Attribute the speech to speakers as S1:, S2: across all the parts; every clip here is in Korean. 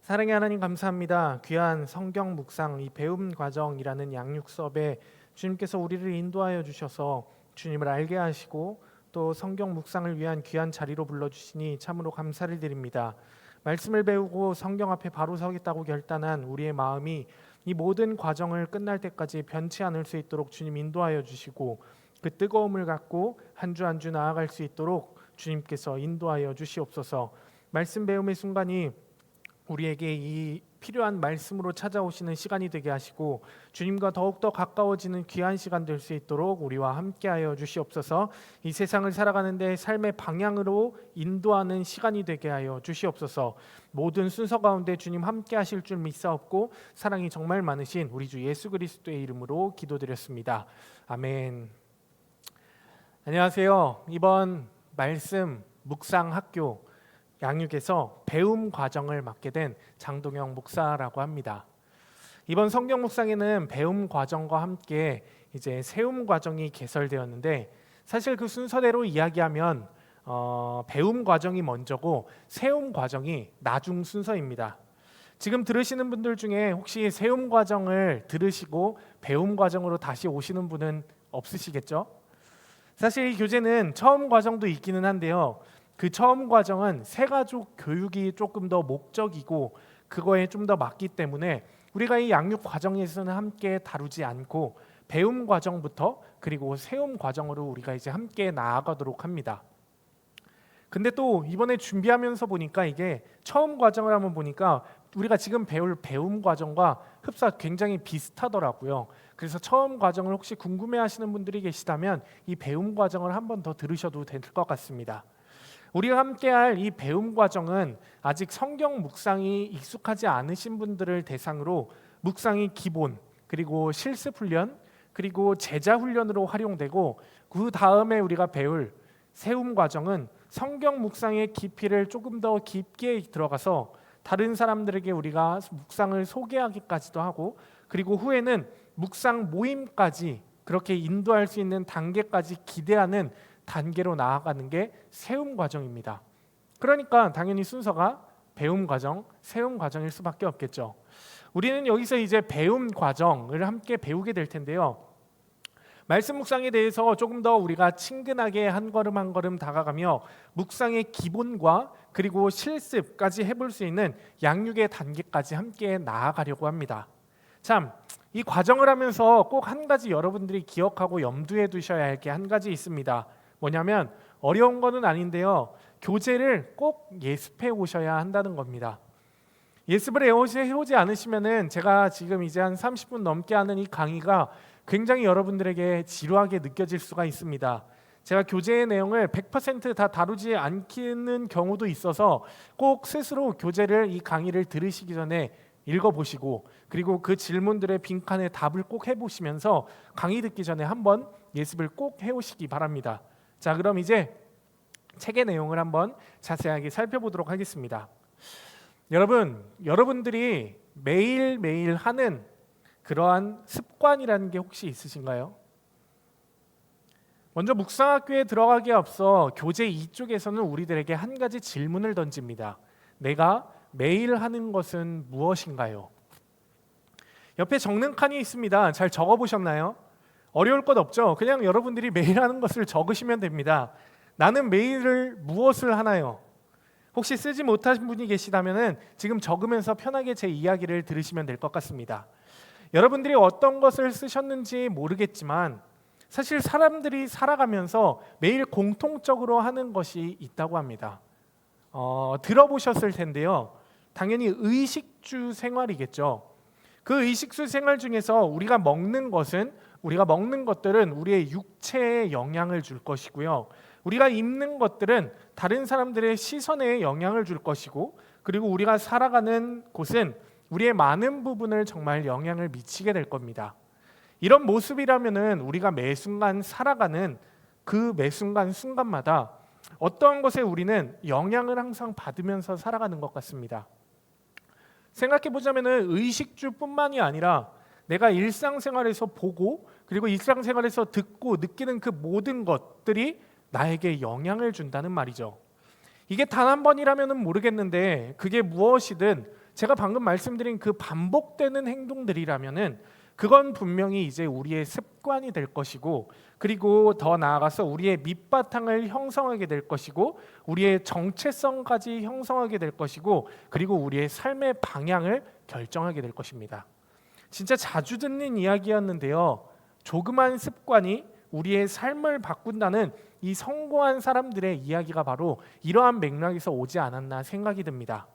S1: 사랑의 하나님 감사합니다. 귀한 성경 묵상 이 배움 과정이라는 양육 수업에 주님께서 우리를 인도하여 주셔서 주님을 알게 하시고 또 성경 묵상을 위한 귀한 자리로 불러주시니 참으로 감사를 드립니다. 말씀을 배우고 성경 앞에 바로 서겠다고 결단한 우리의 마음이 이 모든 과정을 끝날 때까지 변치 않을 수 있도록 주님 인도하여 주시고 그 뜨거움을 갖고 한 주 한 주 나아갈 수 있도록 주님께서 인도하여 주시옵소서. 말씀 배움의 순간이 우리에게 이 필요한 말씀으로 찾아오시는 시간이 되게 하시고 주님과 더욱더 가까워지는 귀한 시간 될 수 있도록 우리와 함께하여 주시옵소서. 이 세상을 살아가는데 삶의 방향으로 인도하는 시간이 되게 하여 주시옵소서. 모든 순서 가운데 주님 함께하실 줄 믿사옵고 사랑이 정말 많으신 우리 주 예수 그리스도의 이름으로 기도드렸습니다. 아멘. 안녕하세요. 이번 말씀 묵상 학교 양육에서 배움 과정을 맡게 된 장동영 목사라고 합니다. 이번 성경 묵상에는 배움 과정과 함께 이제 세움 과정이 개설되었는데 사실 그 순서대로 이야기하면 배움 과정이 먼저고 세움 과정이 나중 순서입니다. 지금 들으시는 분들 중에 혹시 세움 과정을 들으시고 배움 과정으로 다시 오시는 분은 없으시겠죠? 사실 이 교재는 처음 과정도 있기는 한데요. 그 처음 과정은 새가족 교육이 조금 더 목적이고 그거에 좀 더 맞기 때문에 우리가 이 양육 과정에서는 함께 다루지 않고 배움 과정부터 그리고 세움 과정으로 우리가 이제 함께 나아가도록 합니다. 근데 또 이번에 준비하면서 보니까 이게 처음 과정을 한번 보니까 우리가 지금 배울 배움 과정과 흡사 굉장히 비슷하더라고요. 그래서 처음 과정을 혹시 궁금해하시는 분들이 계시다면 이 배움 과정을 한번 더 들으셔도 될 것 같습니다. 우리가 함께할 이 배움 과정은 아직 성경 묵상이 익숙하지 않으신 분들을 대상으로 묵상의 기본 그리고 실습 훈련 그리고 제자 훈련으로 활용되고 그 다음에 우리가 배울 세움 과정은 성경 묵상의 깊이를 조금 더 깊게 들어가서 다른 사람들에게 우리가 묵상을 소개하기까지도 하고 그리고 후에는 묵상 모임까지 그렇게 인도할 수 있는 단계까지 기대하는 단계로 나아가는 게 세움 과정입니다. 그러니까 당연히 순서가 배움 과정, 세움 과정일 수밖에 없겠죠. 우리는 여기서 이제 배움 과정을 함께 배우게 될 텐데요. 말씀 묵상에 대해서 조금 더 우리가 친근하게 한 걸음 한 걸음 다가가며 묵상의 기본과 그리고 실습까지 해볼 수 있는 양육의 단계까지 함께 나아가려고 합니다. 참, 이 과정을 하면서 꼭 한 가지 여러분들이 기억하고 염두에 두셔야 할 게 한 가지 있습니다. 뭐냐면 어려운 거는 아닌데요. 교재를 꼭 예습해 오셔야 한다는 겁니다. 예습을 해오지 않으시면은 제가 지금 이제 한 30분 넘게 하는 이 강의가 굉장히 여러분들에게 지루하게 느껴질 수가 있습니다. 제가 교재의 내용을 100% 다루지 않는 경우도 있어서 꼭 스스로 교재를 이 강의를 들으시기 전에 읽어보시고 그리고 그 질문들의 빈칸에 답을 꼭 해보시면서 강의 듣기 전에 한번 예습을 꼭 해오시기 바랍니다. 자, 그럼 이제 책의 내용을 한번 자세하게 살펴보도록 하겠습니다. 여러분들이 매일매일 하는 그러한 습관이라는 게 혹시 있으신가요? 먼저 묵상학교에 들어가기에 앞서 교재 이쪽에서는 우리들에게 한 가지 질문을 던집니다. 내가 매일 하는 것은 무엇인가요? 옆에 적는 칸이 있습니다. 잘 적어보셨나요? 어려울 것 없죠? 그냥 여러분들이 매일 하는 것을 적으시면 됩니다. 나는 매일 무엇을 하나요? 혹시 쓰지 못하신 분이 계시다면 지금 적으면서 편하게 제 이야기를 들으시면 될 것 같습니다. 여러분들이 어떤 것을 쓰셨는지 모르겠지만 사실 사람들이 살아가면서 매일 공통적으로 하는 것이 있다고 합니다. 들어보셨을 텐데요. 당연히 의식주 생활이겠죠. 그 의식주 생활 중에서 우리가 먹는 것들은 우리의 육체에 영향을 줄 것이고요. 우리가 입는 것들은 다른 사람들의 시선에 영향을 줄 것이고 그리고 우리가 살아가는 곳은 우리의 많은 부분을 정말 영향을 미치게 될 겁니다. 이런 모습이라면은 우리가 매 순간 살아가는 그 매 순간마다 어떤 것에 우리는 영향을 항상 받으면서 살아가는 것 같습니다. 생각해보자면은 의식주뿐만이 아니라 내가 일상생활에서 보고 그리고 일상생활에서 듣고 느끼는 그 모든 것들이 나에게 영향을 준다는 말이죠. 이게 단 한 번이라면 모르겠는데 그게 무엇이든 제가 방금 말씀드린 그 반복되는 행동들이라면은 그건 분명히 이제 우리의 습관이 될 것이고, 그리고 더 나아가서 우리의 밑바탕을 형성하게 될 것이고, 우리의 정체성까지 형성하게 될 것이고, 그리고 우리의 삶의 방향을 결정하게 될 것입니다. 진짜 자주 듣는 이야기였는데요, 조그만 습관이 우리의 삶을 바꾼다는 이 성공한 사람들의 이야기가 바로 이러한 맥락에서 오지 않았나 생각이 듭니다.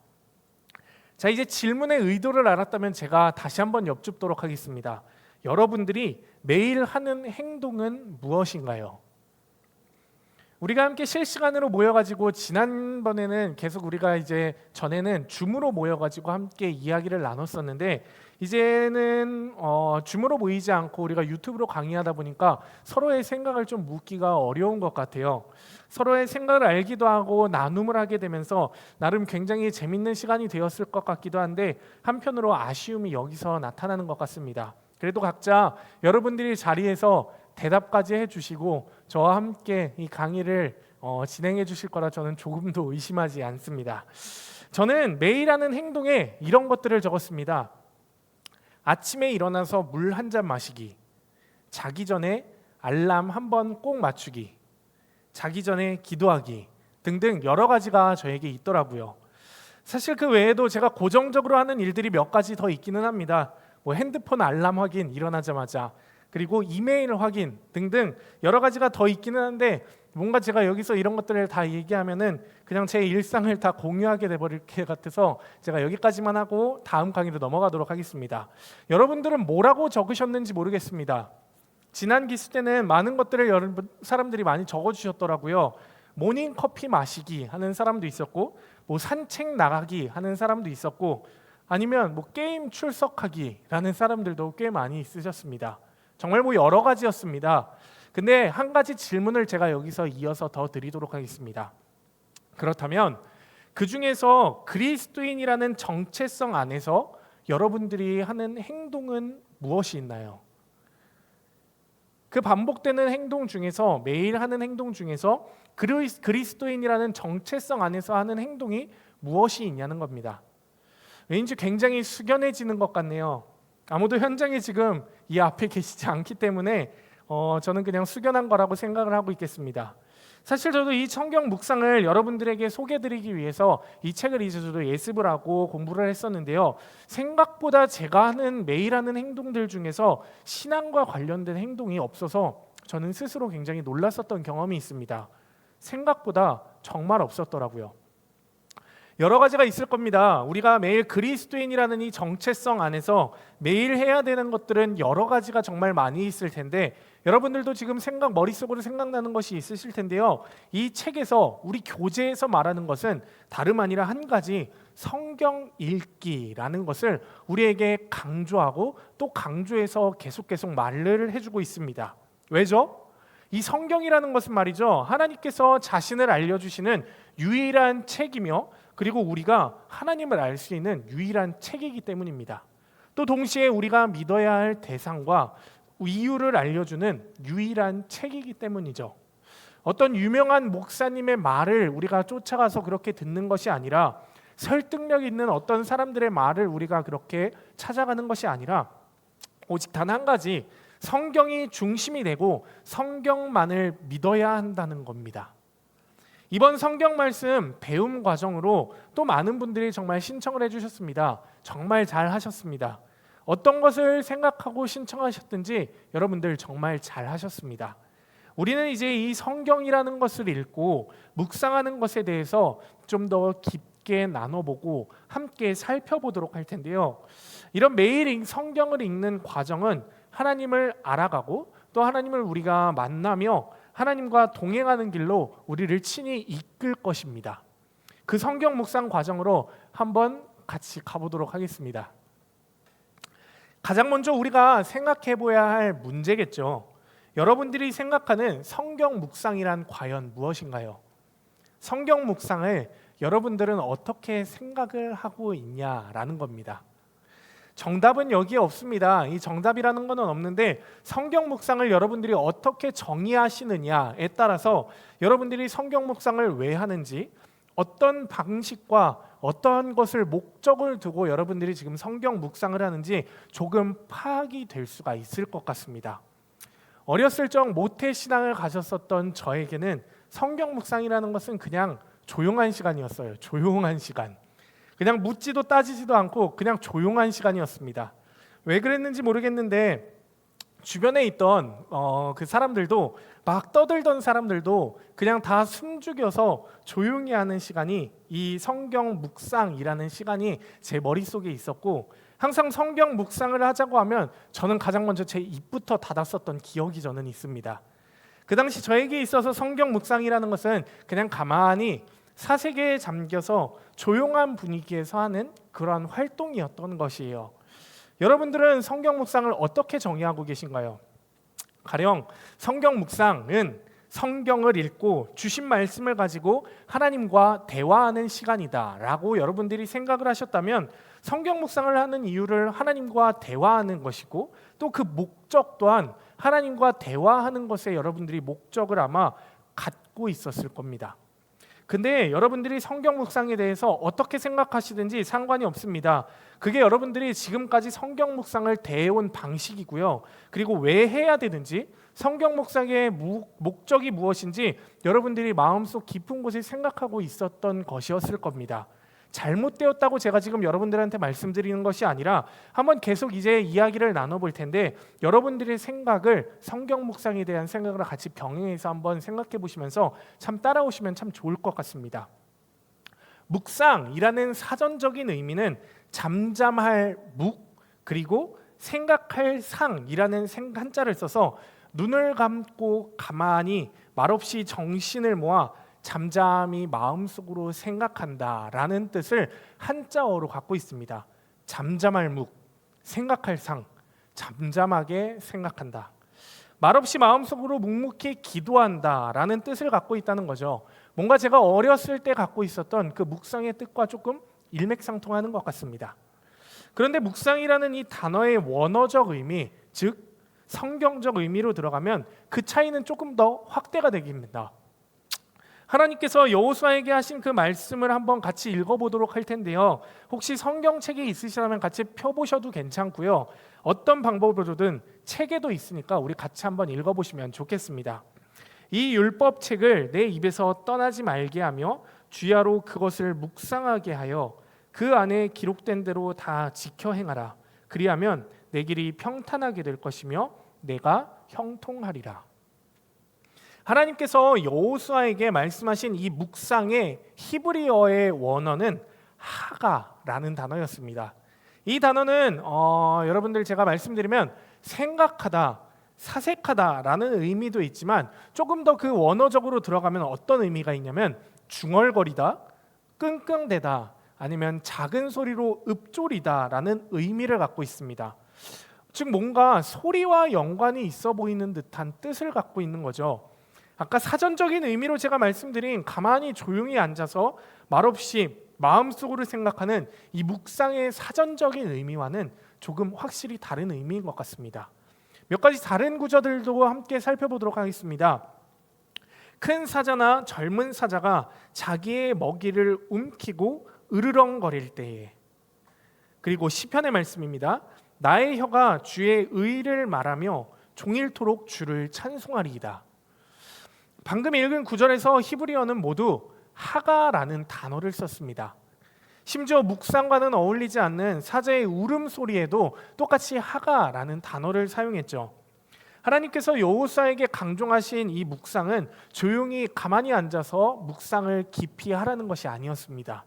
S1: 자, 이제 질문의 의도를 알았다면 제가 다시 한번 여쭙도록 하겠습니다. 여러분들이 매일 하는 행동은 무엇인가요? 우리가 함께 실시간으로 모여가지고, 지난번에는 계속 우리가 이제 전에는 줌으로 모여가지고 함께 이야기를 나눴었는데, 이제는 줌으로 모이지 않고 우리가 유튜브로 강의하다 보니까 서로의 생각을 좀 묻기가 어려운 것 같아요. 서로의 생각을 알기도 하고 나눔을 하게 되면서 나름 굉장히 재밌는 시간이 되었을 것 같기도 한데, 한편으로 아쉬움이 여기서 나타나는 것 같습니다. 그래도 각자 여러분들이 자리에서 대답까지 해주시고 저와 함께 이 강의를 진행해 주실 거라 저는 조금도 의심하지 않습니다. 저는 매일 하는 행동에 이런 것들을 적었습니다. 아침에 일어나서 물 한 잔 마시기, 자기 전에 알람 한 번 꼭 맞추기, 자기 전에 기도하기 등등 여러 가지가 저에게 있더라고요. 사실 그 외에도 제가 고정적으로 하는 일들이 몇 가지 더 있기는 합니다. 뭐 핸드폰 알람 확인 일어나자마자, 그리고 이메일 확인 등등 여러 가지가 더 있기는 한데, 뭔가 제가 여기서 이런 것들을 다 얘기하면은 그냥 제 일상을 다 공유하게 돼버릴 것 같아서 제가 여기까지만 하고 다음 강의로 넘어가도록 하겠습니다. 여러분들은 뭐라고 적으셨는지 모르겠습니다. 지난 기수 때는 많은 것들을 여러분 사람들이 많이 적어주셨더라고요. 모닝 커피 마시기 하는 사람도 있었고, 뭐 산책 나가기 하는 사람도 있었고, 아니면 뭐 게임 출석하기라는 사람들도 꽤 많이 있으셨습니다. 정말 뭐 여러 가지였습니다. 근데 한 가지 질문을 제가 여기서 이어서 더 드리도록 하겠습니다. 그렇다면 그 중에서 그리스도인이라는 정체성 안에서 여러분들이 하는 행동은 무엇이 있나요? 그 반복되는 행동 중에서, 매일 하는 행동 중에서 그리스도인이라는 정체성 안에서 하는 행동이 무엇이 있냐는 겁니다. 왠지 굉장히 숙연해지는 것 같네요. 아무도 현장에 지금 이 앞에 계시지 않기 때문에 저는 그냥 숙연한 거라고 생각을 하고 있겠습니다. 사실 저도 이 성경 묵상을 여러분들에게 소개해드리기 위해서 이 책을 이제 저도 예습을 하고 공부를 했었는데요, 생각보다 제가 하는 매일 하는 행동들 중에서 신앙과 관련된 행동이 없어서 저는 스스로 굉장히 놀랐었던 경험이 있습니다. 생각보다 정말 없었더라고요. 여러 가지가 있을 겁니다. 우리가 매일 그리스도인이라는 이 정체성 안에서 매일 해야 되는 것들은 여러 가지가 정말 많이 있을 텐데, 여러분들도 지금 머릿속으로 생각나는 것이 있으실 텐데요, 이 책에서, 우리 교재에서 말하는 것은 다름 아니라 한 가지, 성경 읽기라는 것을 우리에게 강조하고 또 강조해서 계속 말을 해주고 있습니다. 왜죠? 이 성경이라는 것은 말이죠, 하나님께서 자신을 알려주시는 유일한 책이며, 그리고 우리가 하나님을 알 수 있는 유일한 책이기 때문입니다. 또 동시에 우리가 믿어야 할 대상과 이유를 알려주는 유일한 책이기 때문이죠. 어떤 유명한 목사님의 말을 우리가 쫓아가서 그렇게 듣는 것이 아니라, 설득력 있는 어떤 사람들의 말을 우리가 그렇게 찾아가는 것이 아니라, 오직 단 한 가지, 성경이 중심이 되고 성경만을 믿어야 한다는 겁니다. 이번 성경 말씀 배움 과정으로 또 많은 분들이 정말 신청을 해주셨습니다. 정말 잘 하셨습니다. 어떤 것을 생각하고 신청하셨든지 여러분들 정말 잘 하셨습니다. 우리는 이제 이 성경이라는 것을 읽고 묵상하는 것에 대해서 좀 더 깊게 나눠보고 함께 살펴보도록 할 텐데요, 이런 매일 성경을 읽는 과정은 하나님을 알아가고 또 하나님을 우리가 만나며 하나님과 동행하는 길로 우리를 친히 이끌 것입니다. 그 성경 묵상 과정으로 한번 같이 가보도록 하겠습니다. 가장 먼저 우리가 생각해 봐야 할 문제겠죠. 여러분들이 생각하는 성경 묵상이란 과연 무엇인가요? 성경 묵상을 여러분들은 어떻게 생각을 하고 있냐라는 겁니다. 정답은 여기에 없습니다. 이 정답이라는 것은 없는데, 성경 묵상을 여러분들이 어떻게 정의하시느냐에 따라서 여러분들이 성경 묵상을 왜 하는지, 어떤 방식과 어떠한 것을 목적을 두고 여러분들이 지금 성경 묵상을 하는지 조금 파악이 될 수가 있을 것 같습니다. 어렸을 적 모태 신앙을 가졌었던 저에게는 성경 묵상이라는 것은 그냥 조용한 시간이었어요. 조용한 시간. 그냥 묻지도 따지지도 않고 그냥 조용한 시간이었습니다. 왜 그랬는지 모르겠는데 주변에 있던 그 사람들도 막 떠들던 사람들도 그냥 다 숨죽여서 조용히 하는 시간이 이 성경 묵상이라는 시간이 제 머릿속에 있었고 항상 성경 묵상을 하자고 하면 저는 가장 먼저 제 입부터 닫았었던 기억이 저는 있습니다. 그 당시 저에게 있어서 성경 묵상이라는 것은 그냥 가만히 사색에 잠겨서 조용한 분위기에서 하는 그런 활동이었던 것이에요. 여러분들은 성경 묵상을 어떻게 정의하고 계신가요? 가령 성경 묵상은 성경을 읽고 주신 말씀을 가지고 하나님과 대화하는 시간이다라고 여러분들이 생각을 하셨다면 성경 묵상을 하는 이유를 하나님과 대화하는 것이고 또 그 목적 또한 하나님과 대화하는 것에 여러분들이 목적을 아마 갖고 있었을 겁니다. 근데 여러분들이 성경 묵상에 대해서 어떻게 생각하시든지 상관이 없습니다. 그게 여러분들이 지금까지 성경 묵상을 대해온 방식이고요. 그리고 왜 해야 되는지 성경 묵상의 목적이 무엇인지 여러분들이 마음속 깊은 곳에 생각하고 있었던 것이었을 겁니다. 잘못되었다고 제가 지금 여러분들한테 말씀드리는 것이 아니라 한번 계속 이제 이야기를 나눠볼 텐데 여러분들의 생각을 성경 묵상에 대한 생각을 같이 병행해서 한번 생각해 보시면서 참 따라오시면 참 좋을 것 같습니다. 묵상이라는 사전적인 의미는 잠잠할 묵 그리고 생각할 상이라는 한자를 써서 눈을 감고 가만히 말없이 정신을 모아 잠잠히 마음속으로 생각한다라는 뜻을 한자어로 갖고 있습니다. 잠잠할 묵, 생각할 상, 잠잠하게 생각한다. 말없이 마음속으로 묵묵히 기도한다라는 뜻을 갖고 있다는 거죠. 뭔가 제가 어렸을 때 갖고 있었던 그 묵상의 뜻과 조금 일맥상통하는 것 같습니다. 그런데 묵상이라는 이 단어의 원어적 의미, 즉 성경적 의미로 들어가면 그 차이는 조금 더 확대가 되겠습니다. 하나님께서 여호수아에게 하신 그 말씀을 한번 같이 읽어보도록 할 텐데요. 혹시 성경책이 있으시다면 같이 펴보셔도 괜찮고요. 어떤 방법으로든 책에도 있으니까 우리 같이 한번 읽어보시면 좋겠습니다. 이 율법책을 내 입에서 떠나지 말게 하며 주야로 그것을 묵상하게 하여 그 안에 기록된 대로 다 지켜 행하라. 그리하면 내 길이 평탄하게 될 것이며 내가 형통하리라. 하나님께서 여호수아에게 말씀하신 이 묵상의 히브리어의 원어는 하가라는 단어였습니다. 이 단어는 여러분들 제가 말씀드리면 생각하다, 사색하다라는 의미도 있지만 조금 더 그 원어적으로 들어가면 어떤 의미가 있냐면 중얼거리다, 끙끙대다, 아니면 작은 소리로 읊조리다라는 의미를 갖고 있습니다. 즉 뭔가 소리와 연관이 있어 보이는 듯한 뜻을 갖고 있는 거죠. 아까 사전적인 의미로 제가 말씀드린 가만히 조용히 앉아서 말없이 마음속으로 생각하는 이 묵상의 사전적인 의미와는 조금 확실히 다른 의미인 것 같습니다. 몇 가지 다른 구절들도 함께 살펴보도록 하겠습니다. 큰 사자나 젊은 사자가 자기의 먹이를 움키고 으르렁거릴 때에, 그리고 시편의 말씀입니다. 나의 혀가 주의 의를 말하며 종일토록 주를 찬송하리이다. 방금 읽은 구절에서 히브리어는 모두 하가라는 단어를 썼습니다. 심지어 묵상과는 어울리지 않는 사자의 울음소리에도 똑같이 하가라는 단어를 사용했죠. 하나님께서 여호수아에게 강조하신 이 묵상은 조용히 가만히 앉아서 묵상을 깊이 하라는 것이 아니었습니다.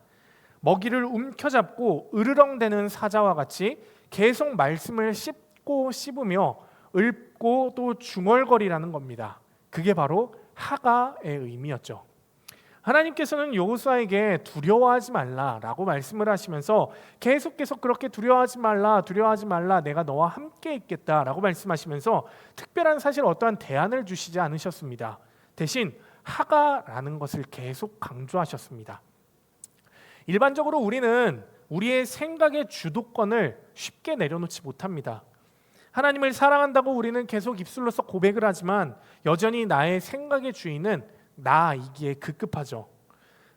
S1: 먹이를 움켜잡고 으르렁대는 사자와 같이 계속 말씀을 씹고 씹으며 읊고 또 중얼거리라는 겁니다. 그게 바로 하가의 의미였죠. 하나님께서는 여호수아에게 두려워하지 말라라고 말씀을 하시면서 계속 그렇게 두려워하지 말라 내가 너와 함께 있겠다라고 말씀하시면서 특별한 사실 어떠한 대안을 주시지 않으셨습니다. 대신 하가라는 것을 계속 강조하셨습니다. 일반적으로 우리는 우리의 생각의 주도권을 쉽게 내려놓지 못합니다. 하나님을 사랑한다고 우리는 계속 입술로서 고백을 하지만 여전히 나의 생각의 주인은 나이기에 급급하죠.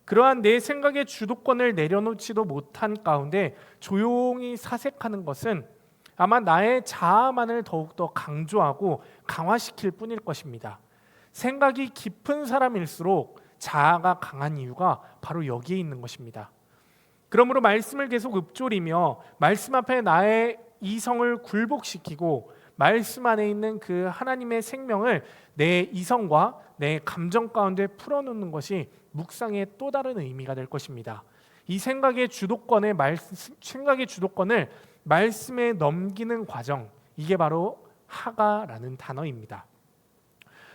S1: 그러한 내 생각의 주도권을 내려놓지도 못한 가운데 조용히 사색하는 것은 아마 나의 자아만을 더욱더 강조하고 강화시킬 뿐일 것입니다. 생각이 깊은 사람일수록 자아가 강한 이유가 바로 여기에 있는 것입니다. 그러므로 말씀을 계속 읊조리며 말씀 앞에 나의 이성을 굴복시키고 말씀 안에 있는 그 하나님의 생명을 내 이성과 내 감정 가운데 풀어놓는 것이 묵상의 또 다른 의미가 될 것입니다. 이 생각의 주도권을 말씀에 넘기는 과정, 이게 바로 하가라는 단어입니다.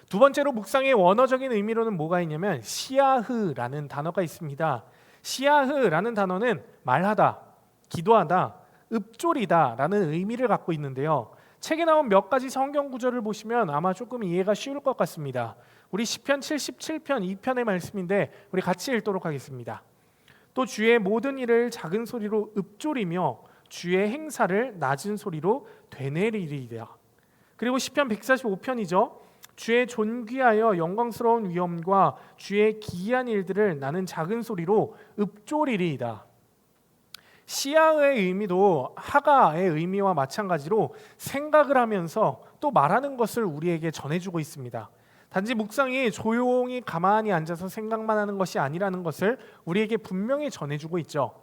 S1: 두 번째로 묵상의 원어적인 의미로는 뭐가 있냐면 시야흐라는 단어가 있습니다. 시야흐라는 단어는 말하다, 기도하다, 읊조리다 라는 의미를 갖고 있는데요. 책에 나온 몇 가지 성경 구절을 보시면 아마 조금 이해가 쉬울 것 같습니다. 우리 시편 77편 2편의 말씀인데 우리 같이 읽도록 하겠습니다. 또 주의 모든 일을 작은 소리로 읊조리며 주의 행사를 낮은 소리로 되뇌리리이다. 그리고 시편 145편이죠. 주의 존귀하여 영광스러운 위엄과 주의 기이한 일들을 나는 작은 소리로 읊조리리이다. 시야의 의미도 하가의 의미와 마찬가지로 생각을 하면서 또 말하는 것을 우리에게 전해주고 있습니다. 단지 묵상이 조용히 가만히 앉아서 생각만 하는 것이 아니라는 것을 우리에게 분명히 전해주고 있죠.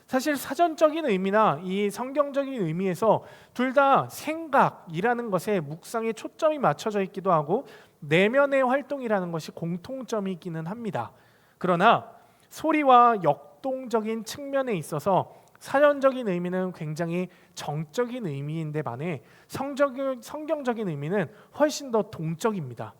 S1: 사실 사전적인 의미나 이 성경적인 의미에서 둘 다 생각이라는 것에 묵상에 초점이 맞춰져 있기도 하고 내면의 활동이라는 것이 공통점이기는 합니다. 그러나 소리와 역동적인 측면에 있어서 사전적인 의미는 굉장히 정적인 의미인데 반해 성경적인 의미는 훨씬 더 동적입니다.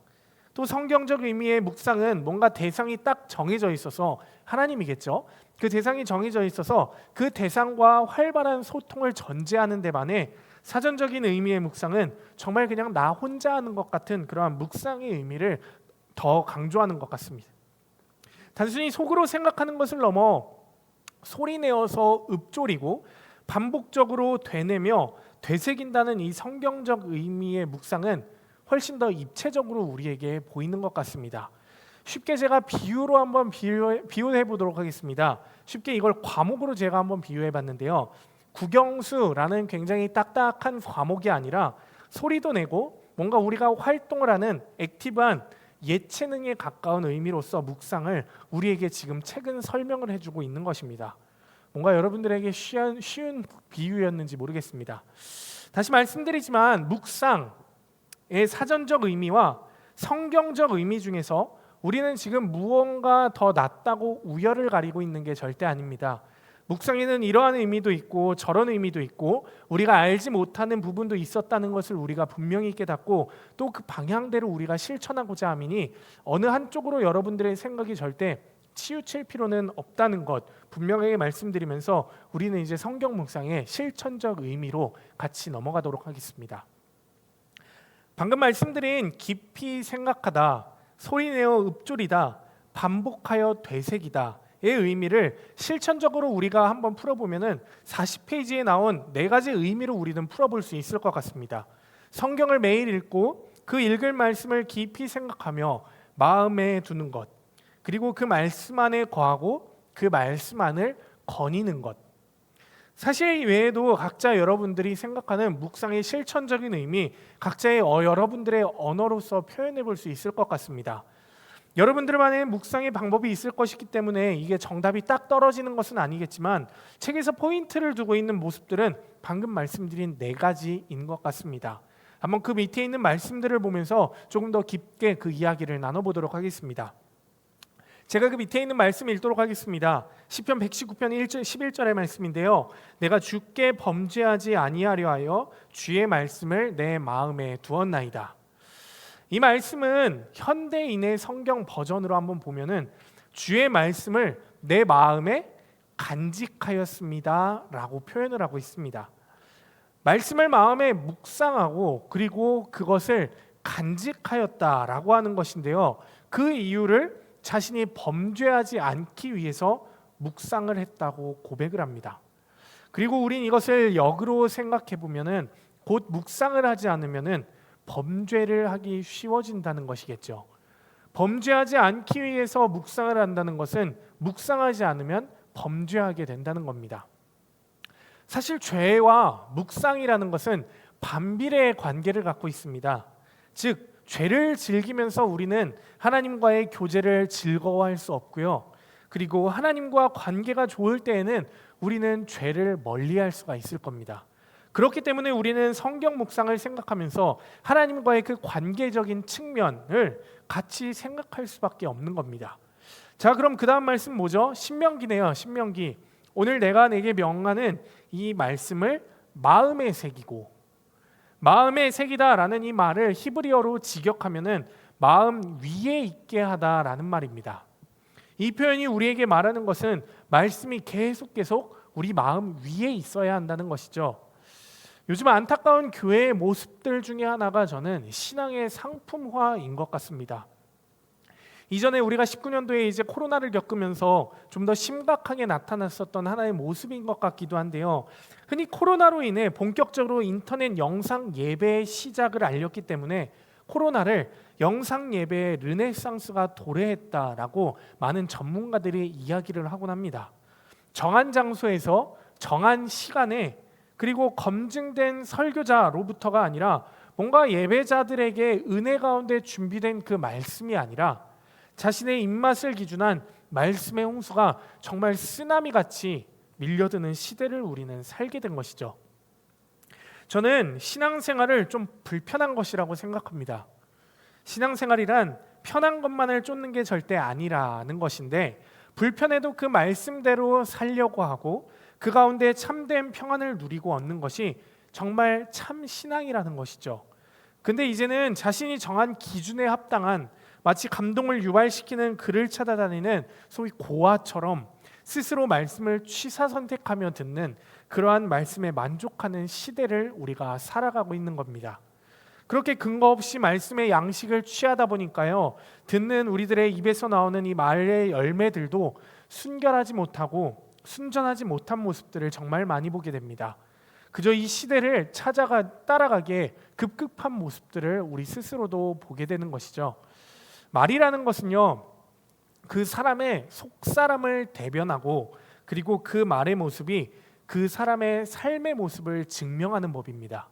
S1: 또 성경적 의미의 묵상은 뭔가 대상이 딱 정해져 있어서 하나님이겠죠. 그 대상이 정해져 있어서 그 대상과 활발한 소통을 전제하는 데 반해 사전적인 의미의 묵상은 정말 그냥 나 혼자 하는 것 같은 그러한 묵상의 의미를 더 강조하는 것 같습니다. 단순히 속으로 생각하는 것을 넘어 소리내어서 읊조리고 반복적으로 되뇌며 되새긴다는 이 성경적 의미의 묵상은 훨씬 더 입체적으로 우리에게 보이는 것 같습니다. 쉽게 제가 비유로 한번 비유해 보도록 하겠습니다. 쉽게 이걸 과목으로 제가 한번 비유해 봤는데요. 국영수라는 굉장히 딱딱한 과목이 아니라 소리도 내고 뭔가 우리가 활동을 하는 액티브한 예체능에 가까운 의미로서 묵상을 우리에게 지금 책은 설명을 해주고 있는 것입니다. 뭔가 여러분들에게 쉬운 비유였는지 모르겠습니다. 다시 말씀드리지만 묵상의 사전적 의미와 성경적 의미 중에서 우리는 지금 무언가 더 낫다고 우열을 가리고 있는 게 절대 아닙니다. 묵상에는 이러한 의미도 있고 저런 의미도 있고 우리가 알지 못하는 부분도 있었다는 것을 우리가 분명히 깨닫고 또 그 방향대로 우리가 실천하고자 함이니 어느 한쪽으로 여러분들의 생각이 절대 치우칠 필요는 없다는 것 분명하게 말씀드리면서 우리는 이제 성경 묵상의 실천적 의미로 같이 넘어가도록 하겠습니다. 방금 말씀드린 깊이 생각하다, 소리내어 읊조리다, 반복하여 되새기다 의 의미를 실천적으로 우리가 한번 풀어보면은 40페이지에 나온 4가지 의미로 우리는 풀어볼 수 있을 것 같습니다. 성경을 매일 읽고 그 읽을 말씀을 깊이 생각하며 마음에 두는 것, 그리고 그 말씀 안에 거하고 그 말씀 안을 거니는 것. 사실 외에도 각자 여러분들이 생각하는 묵상의 실천적인 의미, 각자의 여러분들의 언어로서 표현해 볼 수 있을 것 같습니다. 여러분들만의 묵상의 방법이 있을 것이기 때문에 이게 정답이 딱 떨어지는 것은 아니겠지만 책에서 포인트를 두고 있는 모습들은 방금 말씀드린 4가지인 것 같습니다. 한번 그 밑에 있는 말씀들을 보면서 조금 더 깊게 그 이야기를 나눠보도록 하겠습니다. 제가 그 밑에 있는 말씀 읽도록 하겠습니다. 시편 119편 11절의 말씀인데요. 내가 주께 범죄하지 아니하려 하여 주의 말씀을 내 마음에 두었나이다. 이 말씀은 현대인의 성경 버전으로 한번 보면은 주의 말씀을 내 마음에 간직하였습니다 라고 표현을 하고 있습니다. 말씀을 마음에 묵상하고 그리고 그것을 간직하였다라고 하는 것인데요. 그 이유를 자신이 범죄하지 않기 위해서 묵상을 했다고 고백을 합니다. 그리고 우린 이것을 역으로 생각해 보면은 곧 묵상을 하지 않으면은 범죄를 하기 쉬워진다는 것이겠죠. 범죄하지 않기 위해서 묵상을 한다는 것은 묵상하지 않으면 범죄하게 된다는 겁니다. 사실 죄와 묵상이라는 것은 반비례의 관계를 갖고 있습니다. 즉 죄를 즐기면서 우리는 하나님과의 교제를 즐거워할 수 없고요. 그리고 하나님과 관계가 좋을 때에는 우리는 죄를 멀리할 수가 있을 겁니다. 그렇기 때문에 우리는 성경 묵상을 생각하면서 하나님과의 그 관계적인 측면을 같이 생각할 수밖에 없는 겁니다. 자, 그럼 그 다음 말씀 뭐죠? 신명기네요. 신명기. 오늘 내가 내게 명하는 이 말씀을 마음에 새기고, 마음에 새기다라는 이 말을 히브리어로 직역하면은 마음 위에 있게 하다라는 말입니다. 이 표현이 우리에게 말하는 것은 말씀이 계속 우리 마음 위에 있어야 한다는 것이죠. 요즘 안타까운 교회의 모습들 중에 하나가 저는 신앙의 상품화인 것 같습니다. 이전에 우리가 19년도에 이제 코로나를 겪으면서 좀 더 심각하게 나타났었던 하나의 모습인 것 같기도 한데요. 흔히 코로나로 인해 본격적으로 인터넷 영상 예배의 시작을 알렸기 때문에 코로나를 영상 예배의 르네상스가 도래했다라고 많은 전문가들이 이야기를 하곤 합니다. 정한 장소에서 정한 시간에 그리고 검증된 설교자로부터가 아니라 뭔가 예배자들에게 은혜 가운데 준비된 그 말씀이 아니라 자신의 입맛을 기준한 말씀의 홍수가 정말 쓰나미같이 밀려드는 시대를 우리는 살게 된 것이죠. 저는 신앙생활을 좀 불편한 것이라고 생각합니다. 신앙생활이란 편한 것만을 쫓는 게 절대 아니라는 것인데 불편해도 그 말씀대로 살려고 하고 그 가운데 참된 평안을 누리고 얻는 것이 정말 참 신앙이라는 것이죠. 근데 이제는 자신이 정한 기준에 합당한 마치 감동을 유발시키는 글을 찾아다니는 소위 고아처럼 스스로 말씀을 취사 선택하며 듣는 그러한 말씀에 만족하는 시대를 우리가 살아가고 있는 겁니다. 그렇게 근거 없이 말씀의 양식을 취하다 보니까요, 듣는 우리들의 입에서 나오는 이 말의 열매들도 순결하지 못하고 순전하지 못한 모습들을 정말 많이 보게 됩니다. 그저 이 시대를 따라가기에 급급한 모습들을 우리 스스로도 보게 되는 것이죠. 말이라는 것은요, 그 사람의 속사람을 대변하고 그리고 그 말의 모습이 그 사람의 삶의 모습을 증명하는 법입니다.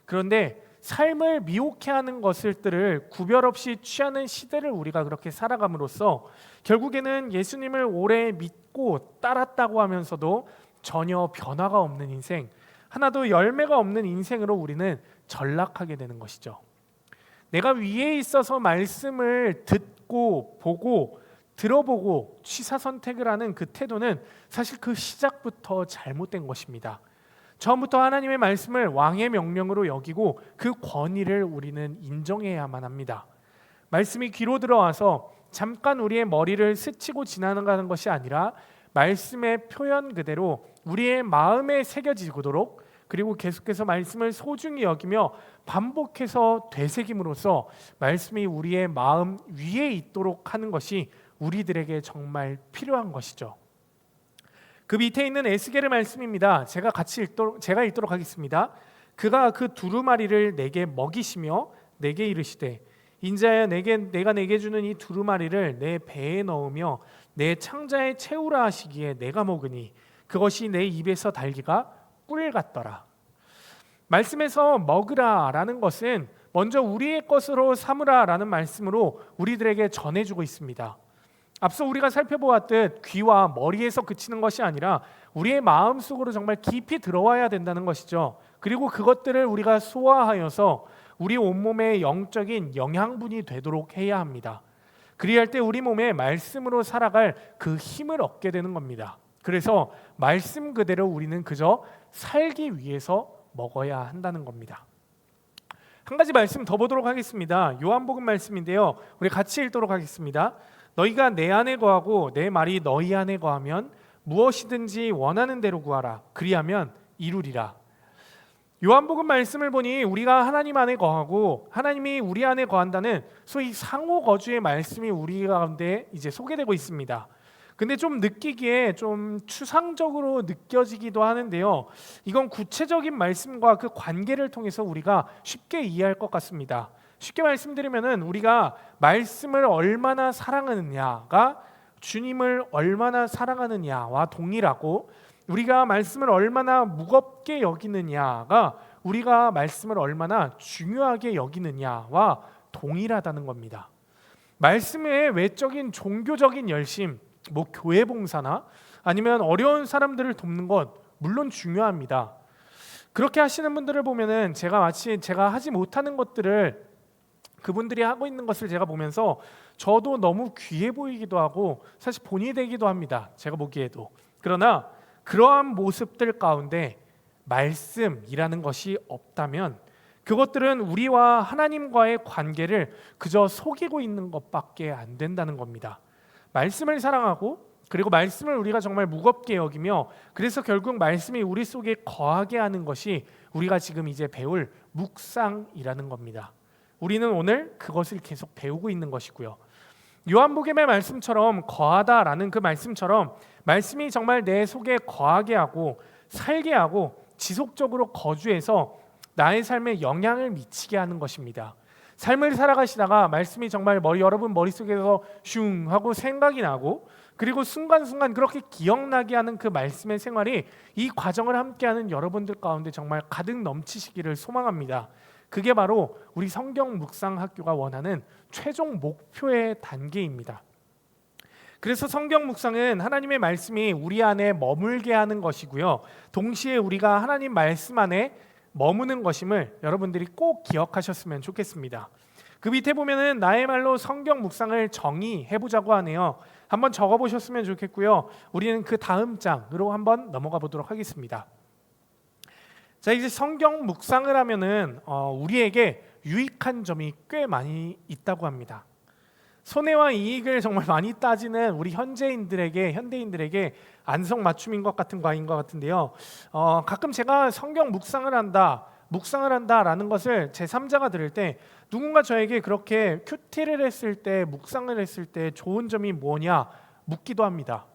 S1: 그런데 삶을 미혹해하는 것들을 구별 없이 취하는 시대를 우리가 그렇게 살아감으로써 결국에는 예수님을 오래 믿고 따랐다고 하면서도 전혀 변화가 없는 인생, 하나도 열매가 없는 인생으로 우리는 전락하게 되는 것이죠. 내가 위에 있어서 말씀을 듣고 보고 들어보고 취사 선택을 하는 그 태도는 사실 그 시작부터 잘못된 것입니다. 처음부터 하나님의 말씀을 왕의 명령으로 여기고 그 권위를 우리는 인정해야만 합니다. 말씀이 귀로 들어와서 잠깐 우리의 머리를 스치고 지나가는 것이 아니라 말씀의 표현 그대로 우리의 마음에 새겨지도록, 그리고 계속해서 말씀을 소중히 여기며 반복해서 되새김으로써 말씀이 우리의 마음 위에 있도록 하는 것이 우리들에게 정말 필요한 것이죠. 그 밑에 있는 에스겔의 말씀입니다. 제가 읽도록 하겠습니다. 그가 그 두루마리를 내게 먹이시며 내게 이르시되, 인자야, 내가 내게 주는 이 두루마리를 내 배에 넣으며 내 창자에 채우라 하시기에 내가 먹으니 그것이 내 입에서 달기가 꿀 같더라. 말씀에서 먹으라라는 것은 먼저 우리의 것으로 삼으라라는 말씀으로 우리들에게 전해주고 있습니다. 앞서 우리가 살펴보았듯 귀와 머리에서 그치는 것이 아니라 우리의 마음속으로 정말 깊이 들어와야 된다는 것이죠. 그리고 그것들을 우리가 소화하여서 우리 온몸의 영적인 영양분이 되도록 해야 합니다. 그리할 때 우리 몸에 말씀으로 살아갈 그 힘을 얻게 되는 겁니다. 그래서 말씀 그대로 우리는 그저 살기 위해서 먹어야 한다는 겁니다. 한 가지 말씀 더 보도록 하겠습니다. 요한복음 말씀인데요, 우리 같이 읽도록 하겠습니다. 너희가 내 안에 거하고 내 말이 너희 안에 거하면 무엇이든지 원하는 대로 구하라. 그리하면 이루리라. 요한복음 말씀을 보니 우리가 하나님 안에 거하고 하나님이 우리 안에 거한다는 소위 상호 거주의 말씀이 우리 가운데 이제 소개되고 있습니다. 근데 좀 느끼기에 좀 추상적으로 느껴지기도 하는데요, 이건 구체적인 말씀과 그 관계를 통해서 우리가 쉽게 이해할 것 같습니다. 쉽게 말씀드리면은 우리가 말씀을 얼마나 사랑하느냐가 주님을 얼마나 사랑하느냐와 동일하고, 우리가 말씀을 얼마나 무겁게 여기느냐가 우리가 말씀을 얼마나 중요하게 여기느냐와 동일하다는 겁니다. 말씀의 외적인 종교적인 열심, 뭐 교회 봉사나 아니면 어려운 사람들을 돕는 것 물론 중요합니다. 그렇게 하시는 분들을 보면은 마치 제가 하지 못하는 것들을 그분들이 하고 있는 것을 제가 보면서 저도 너무 귀해 보이기도 하고 사실 본이 되기도 합니다. 제가 보기에도. 그러나 그러한 모습들 가운데 말씀이라는 것이 없다면 그것들은 우리와 하나님과의 관계를 그저 속이고 있는 것밖에 안 된다는 겁니다. 말씀을 사랑하고, 그리고 말씀을 우리가 정말 무겁게 여기며, 그래서 결국 말씀이 우리 속에 거하게 하는 것이 우리가 지금 이제 배울 묵상이라는 겁니다. 우리는 오늘 그것을 계속 배우고 있는 것이고요. 요한복음의 말씀처럼 거하다라는 그 말씀처럼 말씀이 정말 내 속에 거하게 하고 살게 하고 지속적으로 거주해서 나의 삶에 영향을 미치게 하는 것입니다. 삶을 살아가시다가 말씀이 정말 여러분 머릿속에서 슝 하고 생각이 나고, 그리고 순간순간 그렇게 기억나게 하는 그 말씀의 생활이 이 과정을 함께하는 여러분들 가운데 정말 가득 넘치시기를 소망합니다. 그게 바로 우리 성경 묵상 학교가 원하는 최종 목표의 단계입니다. 그래서 성경 묵상은 하나님의 말씀이 우리 안에 머물게 하는 것이고요, 동시에 우리가 하나님 말씀 안에 머무는 것임을 여러분들이 꼭 기억하셨으면 좋겠습니다. 그 밑에 보면은 나의 말로 성경 묵상을 정의해보자고 하네요. 한번 적어보셨으면 좋겠고요. 우리는 그 다음 장으로 한번 넘어가 보도록 하겠습니다. 자, 이제 성경 묵상을 하면은 우리에게 유익한 점이 꽤 많이 있다고 합니다. 손해와 이익을 정말 많이 따지는 우리 현대인들에게 안성맞춤인 것 같은 과인 것 같은데요. 가끔 제가 성경 묵상을 한다라는 것을 제3자가 들을 때 누군가 저에게 그렇게 큐티를 했을 때, 묵상을 했을 때 좋은 점이 뭐냐 묻기도 합니다.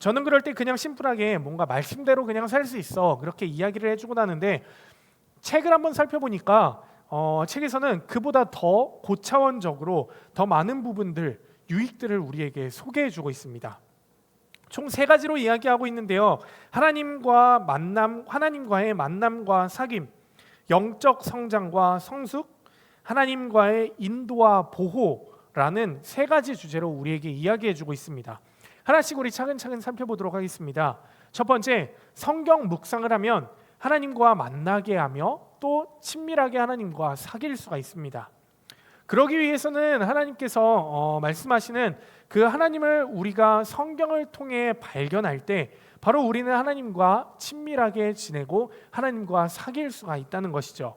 S1: 저는 그럴 때 그냥 심플하게 뭔가 말씀대로 그냥 살 수 있어 그렇게 이야기를 해주곤 하는데, 책을 한번 살펴보니까 책에서는 그보다 더 고차원적으로 더 많은 부분들, 유익들을 우리에게 소개해주고 있습니다. 총 3가지로 이야기하고 있는데요. 하나님과의 만남과 사귐, 영적 성장과 성숙, 하나님과의 인도와 보호라는 3가지 주제로 우리에게 이야기해주고 있습니다. 하나씩 우리 차근차근 살펴보도록 하겠습니다. 첫 번째, 성경 묵상을 하면 하나님과 만나게 하며 또 친밀하게 하나님과 사귈 수가 있습니다. 그러기 위해서는 하나님께서 말씀하시는 그 하나님을 우리가 성경을 통해 발견할 때 바로 우리는 하나님과 친밀하게 지내고 하나님과 사귈 수가 있다는 것이죠.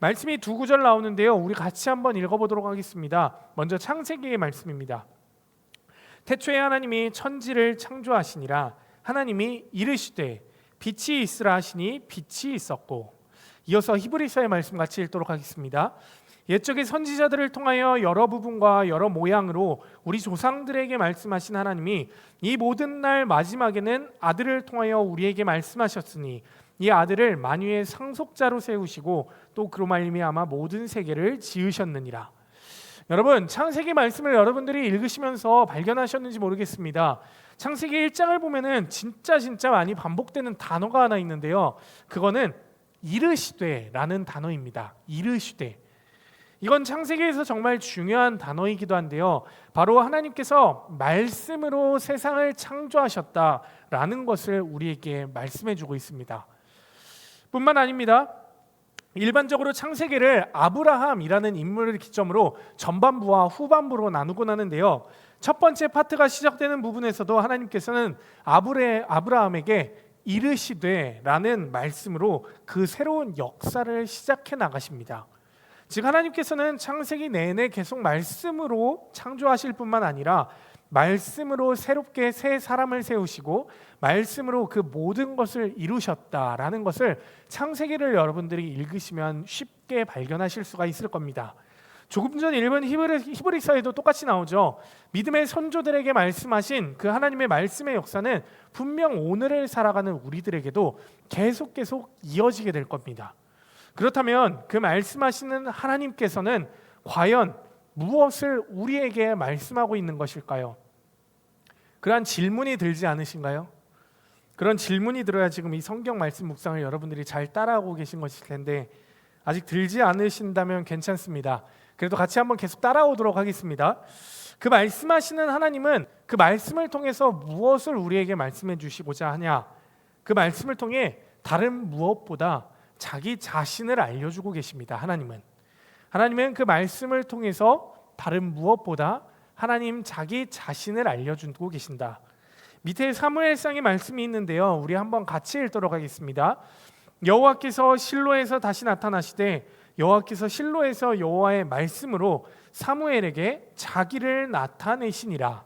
S1: 말씀이 2구절 나오는데요, 우리 같이 한번 읽어보도록 하겠습니다. 먼저 창세기의 말씀입니다. 태초에 하나님이 천지를 창조하시니라. 하나님이 이르시되 빛이 있으라 하시니 빛이 있었고. 이어서 히브리서의 말씀 같이 읽도록 하겠습니다. 옛적의 선지자들을 통하여 여러 부분과 여러 모양으로 우리 조상들에게 말씀하신 하나님이 이 모든 날 마지막에는 아들을 통하여 우리에게 말씀하셨으니 이 아들을 만유의 상속자로 세우시고 또 그로 말미암아 모든 세계를 지으셨느니라. 여러분, 창세기 말씀을 여러분들이 읽으시면서 발견하셨는지 모르겠습니다. 창세기 1장을 보면은 진짜 많이 반복되는 단어가 하나 있는데요, 그거는 이르시되라는 단어입니다. 이르시되. 이건 창세기에서 정말 중요한 단어이기도 한데요, 바로 하나님께서 말씀으로 세상을 창조하셨다라는 것을 우리에게 말씀해주고 있습니다. 뿐만 아닙니다. 일반적으로 창세기를 아브라함이라는 인물을 기점으로 전반부와 후반부로 나누곤 하는데요, 첫 번째 파트가 시작되는 부분에서도 하나님께서는 아브라함에게 이르시되라는 말씀으로 그 새로운 역사를 시작해 나가십니다. 즉 하나님께서는 창세기 내내 계속 말씀으로 창조하실 뿐만 아니라 말씀으로 새롭게 새 사람을 세우시고 말씀으로 그 모든 것을 이루셨다라는 것을 창세기를 여러분들이 읽으시면 쉽게 발견하실 수가 있을 겁니다. 조금 전 읽은 히브리서에도 똑같이 나오죠. 믿음의 선조들에게 말씀하신 그 하나님의 말씀의 역사는 분명 오늘을 살아가는 우리들에게도 계속 이어지게 될 겁니다. 그렇다면 그 말씀하시는 하나님께서는 과연 무엇을 우리에게 말씀하고 있는 것일까요? 그러한 질문이 들지 않으신가요? 그런 질문이 들어야 지금 이 성경 말씀 묵상을 여러분들이 잘 따라하고 계신 것일 텐데 아직 들지 않으신다면 괜찮습니다. 그래도 같이 한번 계속 따라오도록 하겠습니다. 그 말씀하시는 하나님은 그 말씀을 통해서 무엇을 우리에게 말씀해 주시고자 하냐? 그 말씀을 통해 다른 무엇보다 자기 자신을 알려주고 계십니다. 하나님은 그 말씀을 통해서 다른 무엇보다 하나님 자기 자신을 알려주고 계신다. 밑에 사무엘상의 말씀이 있는데요, 우리 한번 같이 읽도록 하겠습니다. 여호와께서 실로에서 다시 나타나시되 여호와께서 실로에서 여호와의 말씀으로 사무엘에게 자기를 나타내시니라.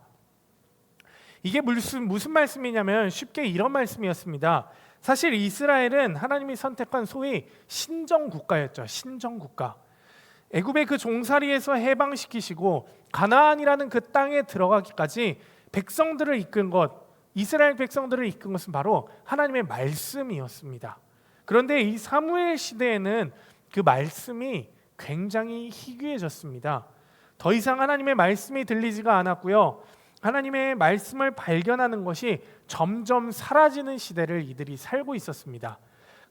S1: 이게 무슨 말씀이냐면 쉽게 이런 말씀이었습니다. 사실 이스라엘은 하나님이 선택한 소위 신정국가였죠. 신정국가. 애굽의 그 종살이에서 해방시키시고 가나안이라는 그 땅에 들어가기까지 백성들을 이끈 것, 이스라엘 백성들을 이끈 것은 바로 하나님의 말씀이었습니다. 그런데 이 사무엘 시대에는 그 말씀이 굉장히 희귀해졌습니다. 더 이상 하나님의 말씀이 들리지가 않았고요. 하나님의 말씀을 발견하는 것이 점점 사라지는 시대를 이들이 살고 있었습니다.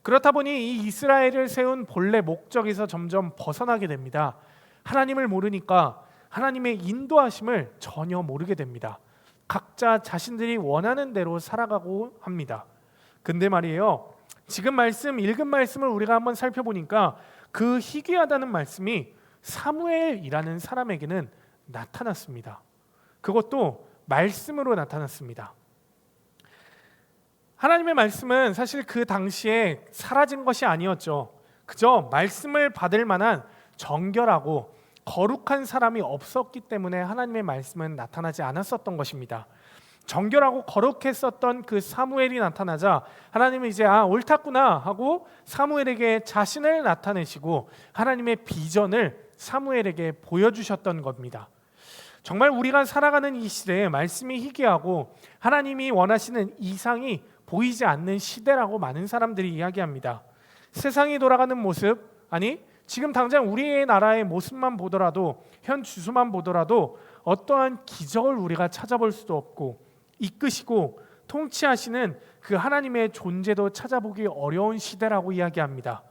S1: 그렇다 보니 이 이스라엘을 세운 본래 목적에서 점점 벗어나게 됩니다. 하나님을 모르니까 하나님의 인도하심을 전혀 모르게 됩니다. 각자 자신들이 원하는 대로 살아가고 합니다. 근데 말이에요, 지금 읽은 말씀을 우리가 한번 살펴보니까 그 희귀하다는 말씀이 사무엘이라는 사람에게는 나타났습니다. 그것도 말씀으로 나타났습니다. 하나님의 말씀은 사실 그 당시에 사라진 것이 아니었죠. 그저 말씀을 받을 만한 정결하고 거룩한 사람이 없었기 때문에 하나님의 말씀은 나타나지 않았었던 것입니다. 정결하고 거룩했었던 그 사무엘이 나타나자 하나님은 이제 옳았구나 하고 사무엘에게 자신을 나타내시고 하나님의 비전을 사무엘에게 보여주셨던 겁니다. 정말 우리가 살아가는 이 시대에 말씀이 희귀하고 하나님이 원하시는 이상이 보이지 않는 시대라고 많은 사람들이 이야기합니다. 세상이 돌아가는 모습, 지금 당장 우리의 나라의 모습만 보더라도, 현 주소만 보더라도 어떠한 기적을 우리가 찾아볼 수도 없고 이끄시고 통치하시는 그 하나님의 존재도 찾아보기 어려운 시대라고 이야기합니다.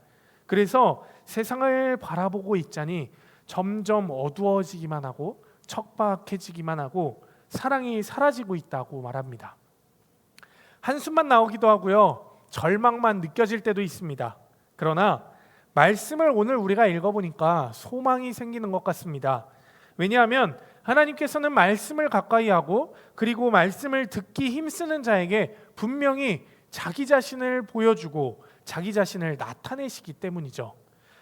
S1: 그래서 세상을 바라보고 있자니 점점 어두워지기만 하고 척박해지기만 하고 사랑이 사라지고 있다고 말합니다. 한숨만 나오기도 하고요, 절망만 느껴질 때도 있습니다. 그러나 말씀을 오늘 우리가 읽어보니까 소망이 생기는 것 같습니다. 왜냐하면 하나님께서는 말씀을 가까이 하고 그리고 말씀을 듣기 힘쓰는 자에게 분명히 자기 자신을 보여주고 자기 자신을 나타내시기 때문이죠.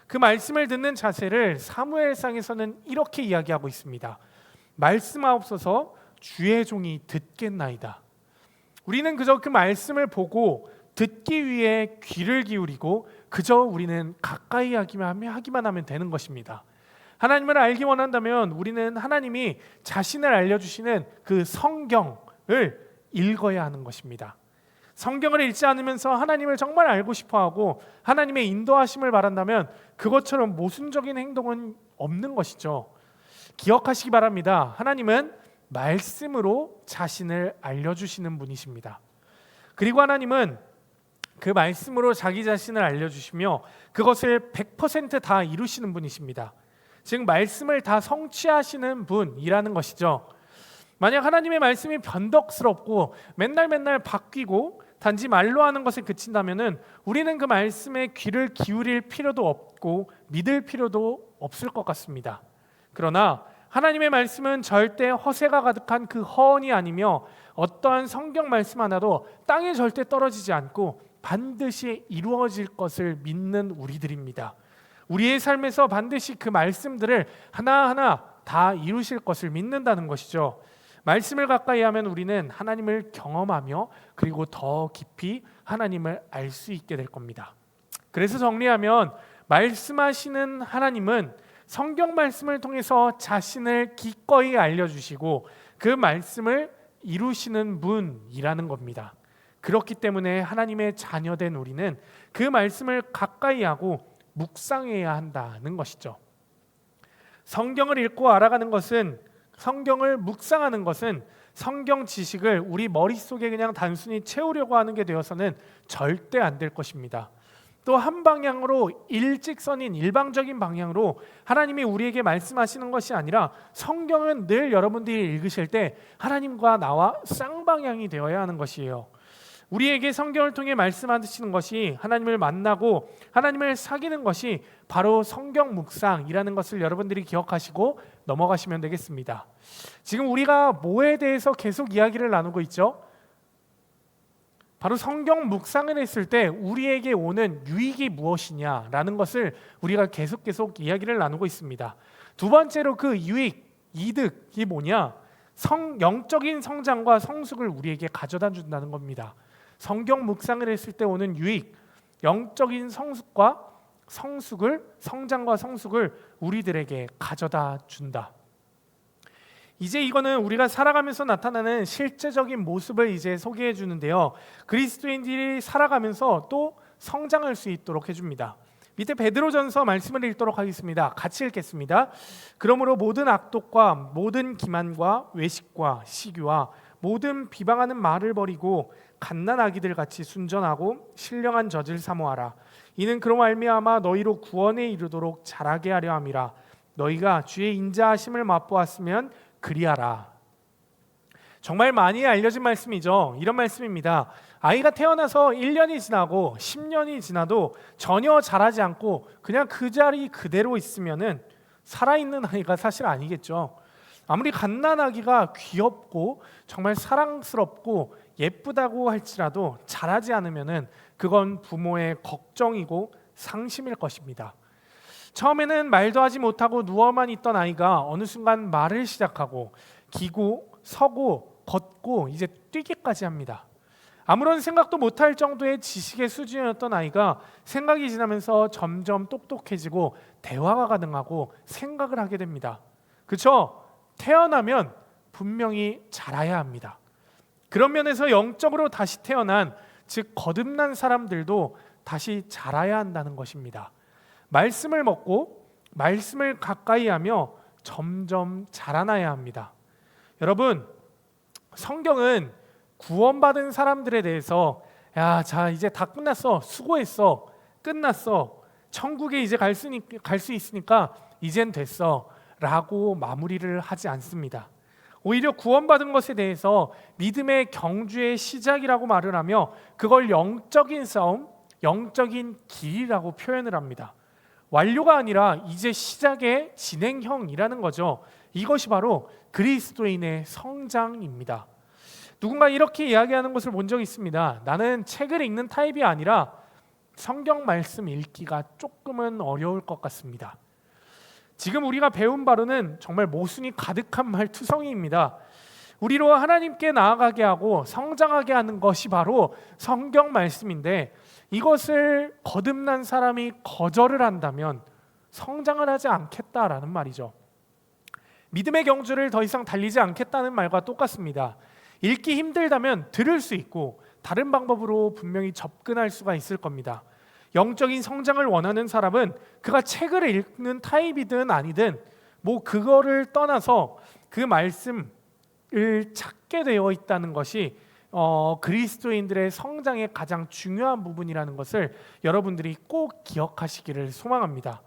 S1: 그 말씀을 듣는 자세를 사무엘상에서는 이렇게 이야기하고 있습니다. 말씀하옵소서 주의 종이 듣겠나이다. 우리는 그저 그 말씀을 보고 듣기 위해 귀를 기울이고 그저 우리는 가까이 하기만 하면 되는 것입니다. 하나님을 알기 원한다면 우리는 하나님이 자신을 알려주시는 그 성경을 읽어야 하는 것입니다. 성경을 읽지 않으면서 하나님을 정말 알고 싶어하고 하나님의 인도하심을 바란다면 그것처럼 모순적인 행동은 없는 것이죠. 기억하시기 바랍니다. 하나님은 말씀으로 자신을 알려주시는 분이십니다. 그리고 하나님은 그 말씀으로 자기 자신을 알려주시며 그것을 100% 다 이루시는 분이십니다. 즉 말씀을 다 성취하시는 분이라는 것이죠. 만약 하나님의 말씀이 변덕스럽고 맨날 바뀌고 단지 말로 하는 것에 그친다면은 우리는 그 말씀에 귀를 기울일 필요도 없고 믿을 필요도 없을 것 같습니다. 그러나 하나님의 말씀은 절대 허세가 가득한 그 허언이 아니며 어떠한 성경 말씀 하나도 땅에 절대 떨어지지 않고 반드시 이루어질 것을 믿는 우리들입니다. 우리의 삶에서 반드시 그 말씀들을 하나하나 다 이루실 것을 믿는다는 것이죠. 말씀을 가까이 하면 우리는 하나님을 경험하며 그리고 더 깊이 하나님을 알 수 있게 될 겁니다. 그래서 정리하면 말씀하시는 하나님은 성경 말씀을 통해서 자신을 기꺼이 알려주시고 그 말씀을 이루시는 분이라는 겁니다. 그렇기 때문에 하나님의 자녀된 우리는 그 말씀을 가까이 하고 묵상해야 한다는 것이죠. 성경을 읽고 알아가는 것은, 성경을 묵상하는 것은 성경 지식을 우리 머릿속에 그냥 단순히 채우려고 하는 게 되어서는 절대 안 될 것입니다. 또 한 방향으로, 일직선인 일방적인 방향으로 하나님이 우리에게 말씀하시는 것이 아니라, 성경은 늘 여러분들이 읽으실 때 하나님과 나와 쌍방향이 되어야 하는 것이에요. 우리에게 성경을 통해 말씀하시는 것이, 하나님을 만나고 하나님을 사귀는 것이 바로 성경 묵상이라는 것을 여러분들이 기억하시고 넘어가시면 되겠습니다. 지금 우리가 뭐에 대해서 계속 이야기를 나누고 있죠? 바로 성경 묵상을 했을 때 우리에게 오는 유익이 무엇이냐라는 것을 우리가 계속 이야기를 나누고 있습니다. 두 번째로 그 유익, 이득이 뭐냐? 영적인 성장과 성숙을 우리에게 가져다 준다는 겁니다. 성경 묵상을 했을 때 오는 유익, 영적인 성숙과 성장과 성숙을 우리들에게 가져다 준다. 이제 이거는 우리가 살아가면서 나타나는 실제적인 모습을 이제 소개해 주는데요. 그리스도인들이 살아가면서 또 성장할 수 있도록 해줍니다. 밑에 베드로전서 말씀을 읽도록 하겠습니다. 같이 읽겠습니다. 그러므로 모든 악독과 모든 기만과 외식과 시기와 모든 비방하는 말을 버리고 갓난아기들 같이 순전하고 신령한 젖을 사모하라. 이는 그로 말미암아 너희로 구원에 이르도록 자라게 하려 함이라. 너희가 주의 인자하심을 맛보았으면 그리하라. 정말 많이 알려진 말씀이죠. 이런 말씀입니다. 아이가 태어나서 1년이 지나고 10년이 지나도 전혀 자라지 않고 그냥 그 자리 그대로 있으면은 살아있는 아이가 사실 아니겠죠. 아무리 갓난아기가 귀엽고 정말 사랑스럽고 예쁘다고 할지라도 자라지 않으면은 그건 부모의 걱정이고 상심일 것입니다. 처음에는 말도 하지 못하고 누워만 있던 아이가 어느 순간 말을 시작하고 기고 서고 걷고 이제 뛰기까지 합니다. 아무런 생각도 못할 정도의 지식의 수준이었던 아이가 생각이 지나면서 점점 똑똑해지고 대화가 가능하고 생각을 하게 됩니다. 그렇죠? 태어나면 분명히 자라야 합니다. 그런 면에서 영적으로 다시 태어난, 즉 거듭난 사람들도 다시 자라야 한다는 것입니다. 말씀을 먹고 말씀을 가까이 하며 점점 자라나야 합니다. 여러분, 성경은 구원받은 사람들에 대해서 자 이제 다 끝났어, 수고했어, 끝났어, 천국에 이제 갈 수 있으니까 이젠 됐어 라고 마무리를 하지 않습니다. 오히려 구원받은 것에 대해서 믿음의 경주의 시작이라고 말을 하며 그걸 영적인 싸움, 영적인 길이라고 표현을 합니다. 완료가 아니라 이제 시작의 진행형이라는 거죠. 이것이 바로 그리스도인의 성장입니다. 누군가 이렇게 이야기하는 것을 본 적이 있습니다. 나는 책을 읽는 타입이 아니라 성경 말씀 읽기가 조금은 어려울 것 같습니다. 지금 우리가 배운 바로는 정말 모순이 가득한 말투성이입니다. 우리로 하나님께 나아가게 하고 성장하게 하는 것이 바로 성경 말씀인데, 이것을 거듭난 사람이 거절을 한다면 성장을 하지 않겠다라는 말이죠. 믿음의 경주를 더 이상 달리지 않겠다는 말과 똑같습니다. 읽기 힘들다면 들을 수 있고 다른 방법으로 분명히 접근할 수가 있을 겁니다. 영적인 성장을 원하는 사람은 그가 책을 읽는 타입이든 아니든 그거를 떠나서 그 말씀을 찾게 되어 있다는 것이 그리스도인들의 성장의 가장 중요한 부분이라는 것을 여러분들이 꼭 기억하시기를 소망합니다.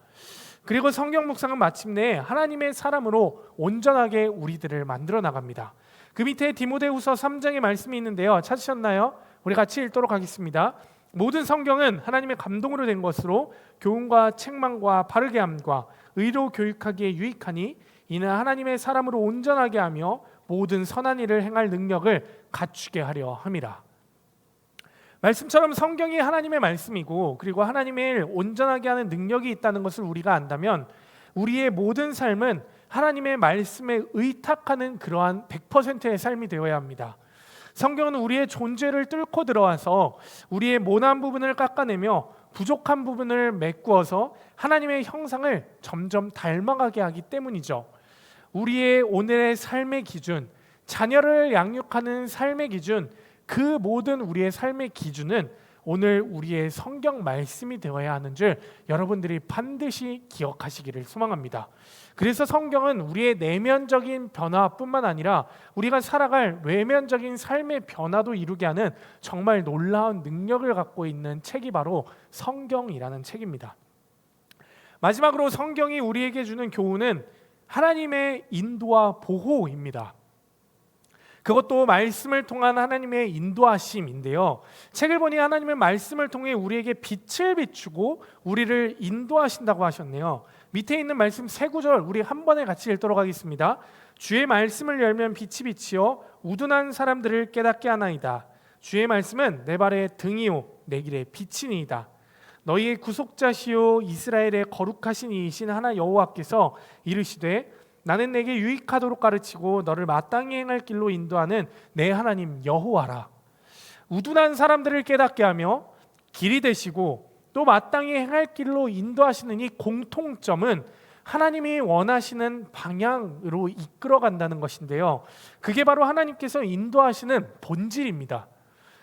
S1: 그리고 성경 묵상은 마침내 하나님의 사람으로 온전하게 우리들을 만들어 나갑니다. 그 밑에 디모데후서 3장의 말씀이 있는데요. 찾으셨나요? 우리 같이 읽도록 하겠습니다. 모든 성경은 하나님의 감동으로 된 것으로 교훈과 책망과 바르게 함과 의로 교육하기에 유익하니 이는 하나님의 사람으로 온전하게 하며 모든 선한 일을 행할 능력을 갖추게 하려 함이라. 말씀처럼 성경이 하나님의 말씀이고 그리고 하나님의 온전하게 하는 능력이 있다는 것을 우리가 안다면 우리의 모든 삶은 하나님의 말씀에 의탁하는 그러한 100%의 삶이 되어야 합니다. 성경은 우리의 존재를 뚫고 들어와서 우리의 모난 부분을 깎아내며 부족한 부분을 메꾸어서 하나님의 형상을 점점 닮아가게 하기 때문이죠. 우리의 오늘의 삶의 기준, 자녀를 양육하는 삶의 기준, 그 모든 우리의 삶의 기준은 오늘 우리의 성경 말씀이 되어야 하는 줄 여러분들이 반드시 기억하시기를 소망합니다. 그래서 성경은 우리의 내면적인 변화뿐만 아니라 우리가 살아갈 외면적인 삶의 변화도 이루게 하는 정말 놀라운 능력을 갖고 있는 책이 바로 성경이라는 책입니다. 마지막으로 성경이 우리에게 주는 교훈은 하나님의 인도와 보호입니다. 그것도 말씀을 통한 하나님의 인도하심인데요. 책을 보니 하나님의 말씀을 통해 우리에게 빛을 비추고 우리를 인도하신다고 하셨네요. 밑에 있는 말씀 세 구절 우리 한 번에 같이 읽도록 하겠습니다. 주의 말씀을 열면 빛이 비치어 우둔한 사람들을 깨닫게 하나이다. 주의 말씀은 내 발의 등이요 내 길의 빛이니이다. 너희의 구속자시요 이스라엘의 거룩하신 이이신 하나 여호와께서 이르시되 나는 내게 유익하도록 가르치고 너를 마땅히 행할 길로 인도하는 내 하나님 여호와라. 우둔한 사람들을 깨닫게 하며 길이 되시고 또 마땅히 행할 길로 인도하시는 이 공통점은 하나님이 원하시는 방향으로 이끌어 간다는 것인데요. 그게 바로 하나님께서 인도하시는 본질입니다.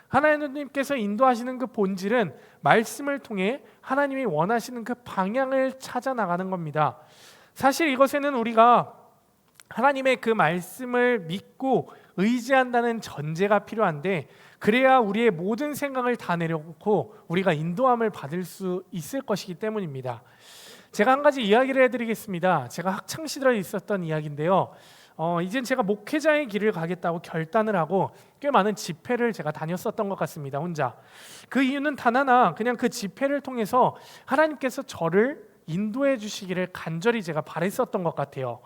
S1: 하나님께서 인도하시는 그 본질은 말씀을 통해 하나님이 원하시는 그 방향을 찾아 나가는 겁니다. 사실 이것에는 우리가 하나님의 그 말씀을 믿고 의지한다는 전제가 필요한데 그래야 우리의 모든 생각을 다 내려놓고 우리가 인도함을 받을 수 있을 것이기 때문입니다. 제가 한 가지 이야기를 해드리겠습니다. 제가 학창시절에 있었던 이야기인데요. 이젠 제가 목회자의 길을 가겠다고 결단을 하고 꽤 많은 집회를 제가 다녔었던 것 같습니다. 혼자. 그 이유는 단 하나, 그냥 그 집회를 통해서 하나님께서 저를 인도해 주시기를 간절히 제가 바랬었던 것 같아요.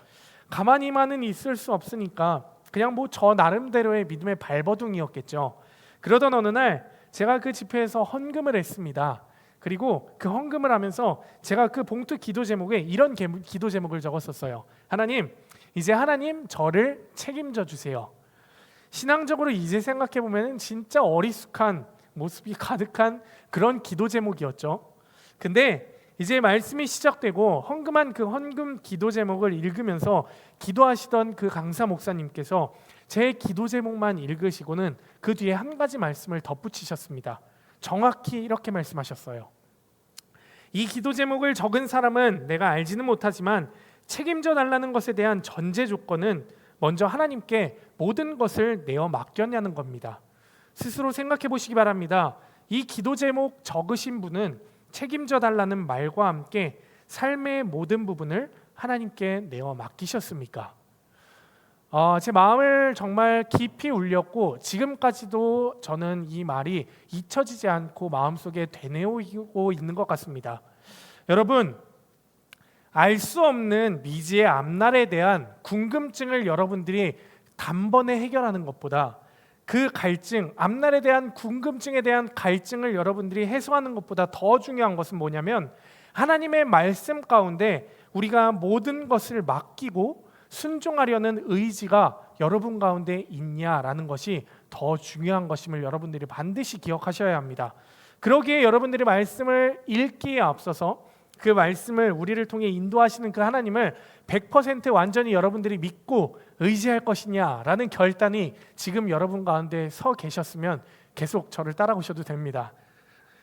S1: 가만히만은 있을 수 없으니까 그냥 뭐 저 나름대로의 믿음의 발버둥이었겠죠. 그러던 어느 날 제가 그 집회에서 헌금을 했습니다. 그리고 그 헌금을 하면서 제가 그 봉투 기도 제목에 이런 기도 제목을 적었었어요. 하나님, 이제 하나님 저를 책임져 주세요. 신앙적으로 이제 생각해 보면 진짜 어리숙한 모습이 가득한 그런 기도 제목이었죠. 근데 이제 말씀이 시작되고 헌금한 그 헌금 기도 제목을 읽으면서 기도하시던 그 강사 목사님께서 제 기도 제목만 읽으시고는 그 뒤에 한 가지 말씀을 덧붙이셨습니다. 정확히 이렇게 말씀하셨어요. 이 기도 제목을 적은 사람은 내가 알지는 못하지만 책임져 달라는 것에 대한 전제 조건은 먼저 하나님께 모든 것을 내어 맡겼냐는 겁니다. 스스로 생각해 보시기 바랍니다. 이 기도 제목 적으신 분은 책임져 달라는 말과 함께 삶의 모든 부분을 하나님께 내어 맡기셨습니까? 제 마음을 정말 깊이 울렸고 지금까지도 저는 이 말이 잊혀지지 않고 마음속에 되뇌이고 있는 것 같습니다. 여러분, 알 수 없는 미지의 앞날에 대한 궁금증을 여러분들이 단번에 해결하는 것보다 그 갈증, 앞날에 대한 궁금증에 대한 갈증을 여러분들이 해소하는 것보다 더 중요한 것은 뭐냐면 하나님의 말씀 가운데 우리가 모든 것을 맡기고 순종하려는 의지가 여러분 가운데 있냐라는 것이 더 중요한 것임을 여러분들이 반드시 기억하셔야 합니다. 그러기에 여러분들이 말씀을 읽기에 앞서서 그 말씀을 우리를 통해 인도하시는 그 하나님을 100% 완전히 여러분들이 믿고 의지할 것이냐라는 결단이 지금 여러분 가운데 서 계셨으면 계속 저를 따라오셔도 됩니다.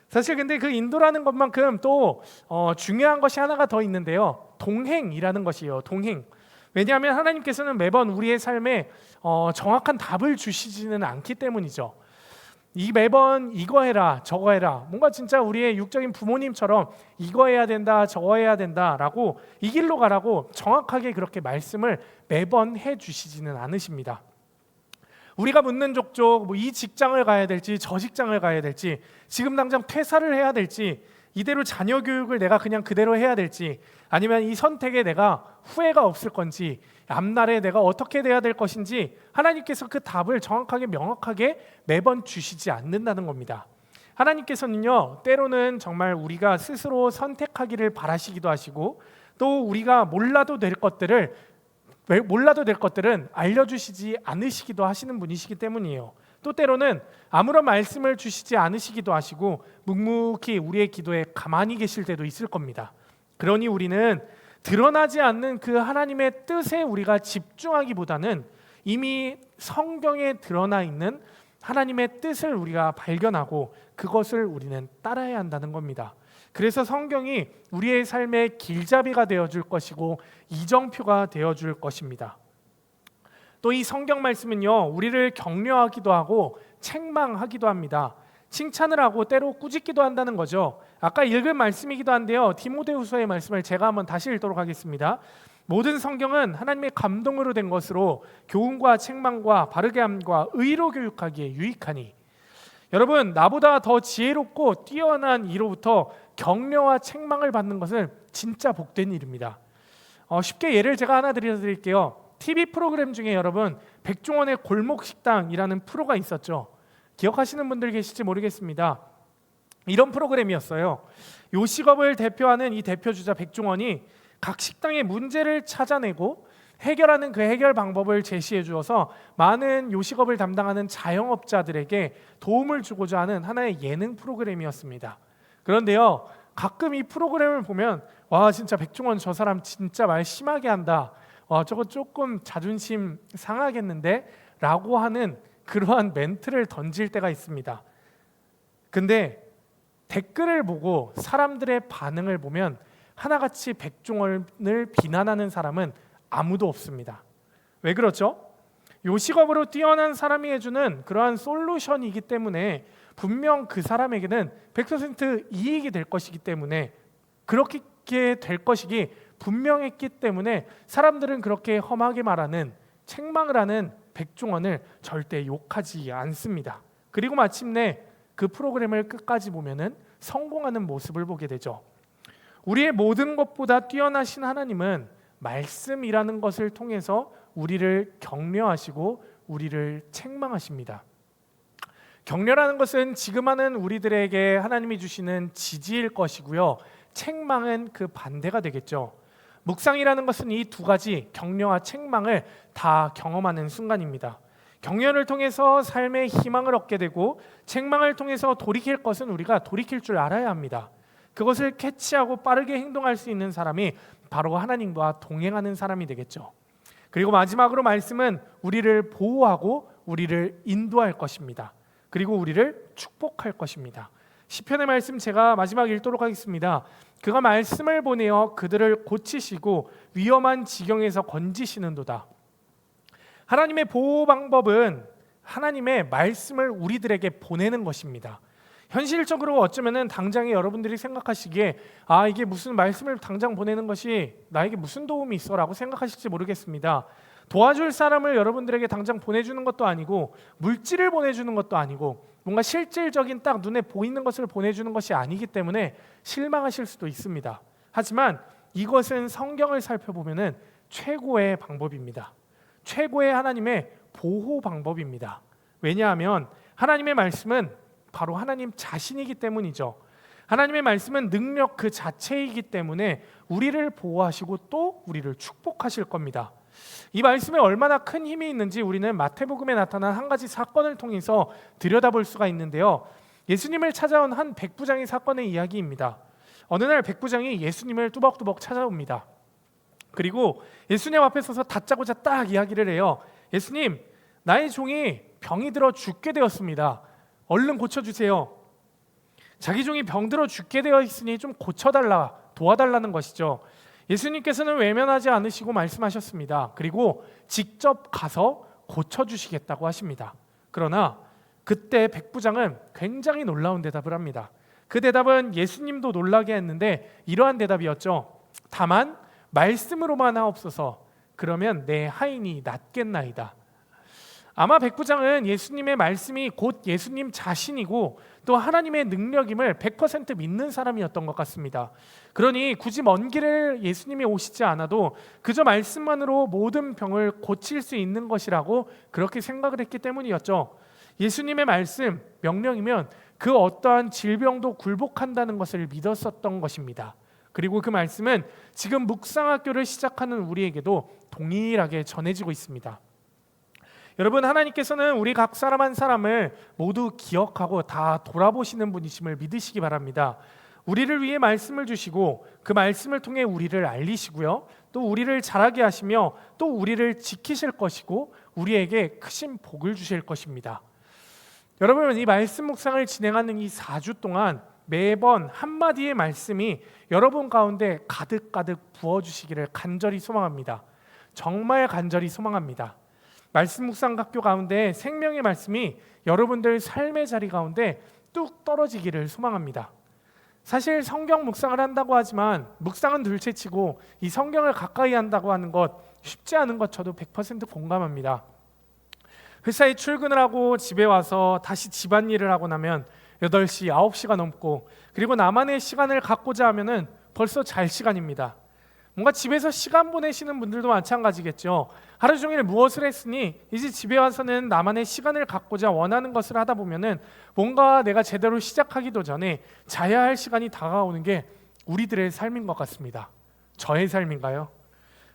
S1: 사실 근데 그 인도라는 것만큼 또 중요한 것이 하나가 더 있는데요. 동행이라는 것이에요. 동행. 왜냐하면 하나님께서는 매번 우리의 삶에 정확한 답을 주시지는 않기 때문이죠. 매번 이거 해라 저거 해라, 뭔가 진짜 우리의 육적인 부모님처럼 이거 해야 된다 저거 해야 된다라고 이 길로 가라고 정확하게 그렇게 말씀을 매번 해주시지는 않으십니다. 우리가 묻는 족족 이 직장을 가야 될지 저 직장을 가야 될지, 지금 당장 퇴사를 해야 될지, 이대로 자녀 교육을 내가 그냥 그대로 해야 될지, 아니면 이 선택에 내가 후회가 없을 건지, 앞날에 내가 어떻게 돼야 될 것인지 하나님께서 그 답을 정확하게 명확하게 매번 주시지 않는다는 겁니다. 하나님께서는요, 때로는 정말 우리가 스스로 선택하기를 바라시기도 하시고, 또 우리가 몰라도 될 것들은 알려주시지 않으시기도 하시는 분이시기 때문이에요. 또 때로는 아무런 말씀을 주시지 않으시기도 하시고 묵묵히 우리의 기도에 가만히 계실 때도 있을 겁니다. 그러니 우리는 드러나지 않는 그 하나님의 뜻에 우리가 집중하기보다는 이미 성경에 드러나 있는 하나님의 뜻을 우리가 발견하고 그것을 우리는 따라야 한다는 겁니다. 그래서 성경이 우리의 삶의 길잡이가 되어줄 것이고 이정표가 되어줄 것입니다. 또 이 성경 말씀은요, 우리를 격려하기도 하고 책망하기도 합니다. 칭찬을 하고 때로 꾸짖기도 한다는 거죠. 아까 읽은 말씀이기도 한데요, 디모데후서의 말씀을 제가 한번 다시 읽도록 하겠습니다. 모든 성경은 하나님의 감동으로 된 것으로 교훈과 책망과 바르게 함과 의로 교육하기에 유익하니. 여러분, 나보다 더 지혜롭고 뛰어난 이로부터 격려와 책망을 받는 것은 진짜 복된 일입니다. 쉽게 예를 제가 하나 드릴게요. TV 프로그램 중에 여러분, 백종원의 골목식당이라는 프로가 있었죠. 기억하시는 분들 계실지 모르겠습니다. 이런 프로그램이었어요. 요식업을 대표하는 이 대표주자 백종원이 각 식당의 문제를 찾아내고 해결하는 그 해결 방법을 제시해 주어서 많은 요식업을 담당하는 자영업자들에게 도움을 주고자 하는 하나의 예능 프로그램이었습니다. 그런데요, 가끔 이 프로그램을 보면 와, 진짜 백종원 저 사람 진짜 말 심하게 한다. 저거 조금 자존심 상하겠는데? 라고 하는 그러한 멘트를 던질 때가 있습니다. 근데 댓글을 보고 사람들의 반응을 보면 하나같이 백종원을 비난하는 사람은 아무도 없습니다. 왜 그렇죠? 요식업으로 뛰어난 사람이 해주는 그러한 솔루션이기 때문에 분명 그 사람에게는 100% 이익이 될 것이기 때문에, 그렇게 될 것이기 분명했기 때문에 사람들은 그렇게 험하게 말하는, 책망을 하는 백종원을 절대 욕하지 않습니다. 그리고 마침내 그 프로그램을 끝까지 보면은 성공하는 모습을 보게 되죠. 우리의 모든 것보다 뛰어나신 하나님은 말씀이라는 것을 통해서 우리를 격려하시고 우리를 책망하십니다. 격려라는 것은 지금 하는 우리들에게 하나님이 주시는 지지일 것이고요, 책망은 그 반대가 되겠죠. 묵상이라는 것은 이 두 가지, 격려와 책망을 다 경험하는 순간입니다. 격려를 통해서 삶의 희망을 얻게 되고 책망을 통해서 돌이킬 것은 우리가 돌이킬 줄 알아야 합니다. 그것을 캐치하고 빠르게 행동할 수 있는 사람이 바로 하나님과 동행하는 사람이 되겠죠. 그리고 마지막으로 말씀은 우리를 보호하고 우리를 인도할 것입니다. 그리고 우리를 축복할 것입니다. 시편의 말씀 제가 마지막 읽도록 하겠습니다. 그가 말씀을 보내어 그들을 고치시고 위험한 지경에서 건지시는도다. 하나님의 보호 방법은 하나님의 말씀을 우리들에게 보내는 것입니다. 현실적으로 어쩌면은 당장에 여러분들이 생각하시기에 이게 무슨 말씀을 당장 보내는 것이 나에게 무슨 도움이 있어라고 생각하실지 모르겠습니다. 도와줄 사람을 여러분들에게 당장 보내주는 것도 아니고 물질을 보내주는 것도 아니고 뭔가 실질적인 딱 눈에 보이는 것을 보내주는 것이 아니기 때문에 실망하실 수도 있습니다. 하지만 이것은 성경을 살펴보면은 최고의 방법입니다. 최고의 하나님의 보호 방법입니다. 왜냐하면 하나님의 말씀은 바로 하나님 자신이기 때문이죠. 하나님의 말씀은 능력 그 자체이기 때문에 우리를 보호하시고 또 우리를 축복하실 겁니다. 이 말씀에 얼마나 큰 힘이 있는지 우리는 마태복음에 나타난 한 가지 사건을 통해서 들여다볼 수가 있는데요. 예수님을 찾아온 한 백부장의 사건의 이야기입니다. 어느 날 백부장이 예수님을 뚜벅뚜벅 찾아옵니다. 그리고 예수님 앞에 서서 다짜고짜 딱 이야기를 해요. 예수님, 나의 종이 병이 들어 죽게 되었습니다. 얼른 고쳐주세요. 자기 종이 병들어 죽게 되어 있으니 좀 고쳐달라, 도와달라는 것이죠. 예수님께서는 외면하지 않으시고 말씀하셨습니다. 그리고 직접 가서 고쳐주시겠다고 하십니다. 그러나 그때 백부장은 굉장히 놀라운 대답을 합니다. 그 대답은 예수님도 놀라게 했는데 이러한 대답이었죠. 다만 말씀으로만 하옵소서. 그러면 내 하인이 낫겠나이다. 아마 백부장은 예수님의 말씀이 곧 예수님 자신이고 또 하나님의 능력임을 100% 믿는 사람이었던 것 같습니다. 그러니 굳이 먼 길을 예수님이 오시지 않아도 그저 말씀만으로 모든 병을 고칠 수 있는 것이라고 그렇게 생각을 했기 때문이었죠. 예수님의 말씀, 명령이면 그 어떠한 질병도 굴복한다는 것을 믿었었던 것입니다. 그리고 그 말씀은 지금 묵상학교를 시작하는 우리에게도 동일하게 전해지고 있습니다. 여러분, 하나님께서는 우리 각 사람 한 사람을 모두 기억하고 다 돌아보시는 분이심을 믿으시기 바랍니다. 우리를 위해 말씀을 주시고 그 말씀을 통해 우리를 알리시고요, 또 우리를 자라게 하시며 또 우리를 지키실 것이고 우리에게 크신 복을 주실 것입니다. 여러분, 이 말씀 묵상을 진행하는 이 4주 동안 매번 한마디의 말씀이 여러분 가운데 가득가득 부어주시기를 간절히 소망합니다. 정말 간절히 소망합니다. 말씀 묵상 학교 가운데 생명의 말씀이 여러분들 삶의 자리 가운데 뚝 떨어지기를 소망합니다. 사실 성경 묵상을 한다고 하지만 묵상은 둘째치고 이 성경을 가까이 한다고 하는 것 쉽지 않은 것 저도 100% 공감합니다. 회사에 출근을 하고 집에 와서 다시 집안일을 하고 나면 8시, 9시가 넘고, 그리고 나만의 시간을 갖고자 하면은 벌써 잘 시간입니다. 뭔가 집에서 시간 보내시는 분들도 마찬가지겠죠. 하루 종일 무엇을 했으니 이제 집에 와서는 나만의 시간을 갖고자 원하는 것을 하다 보면은 뭔가 내가 제대로 시작하기도 전에 자야 할 시간이 다가오는 게 우리들의 삶인 것 같습니다. 저의 삶인가요?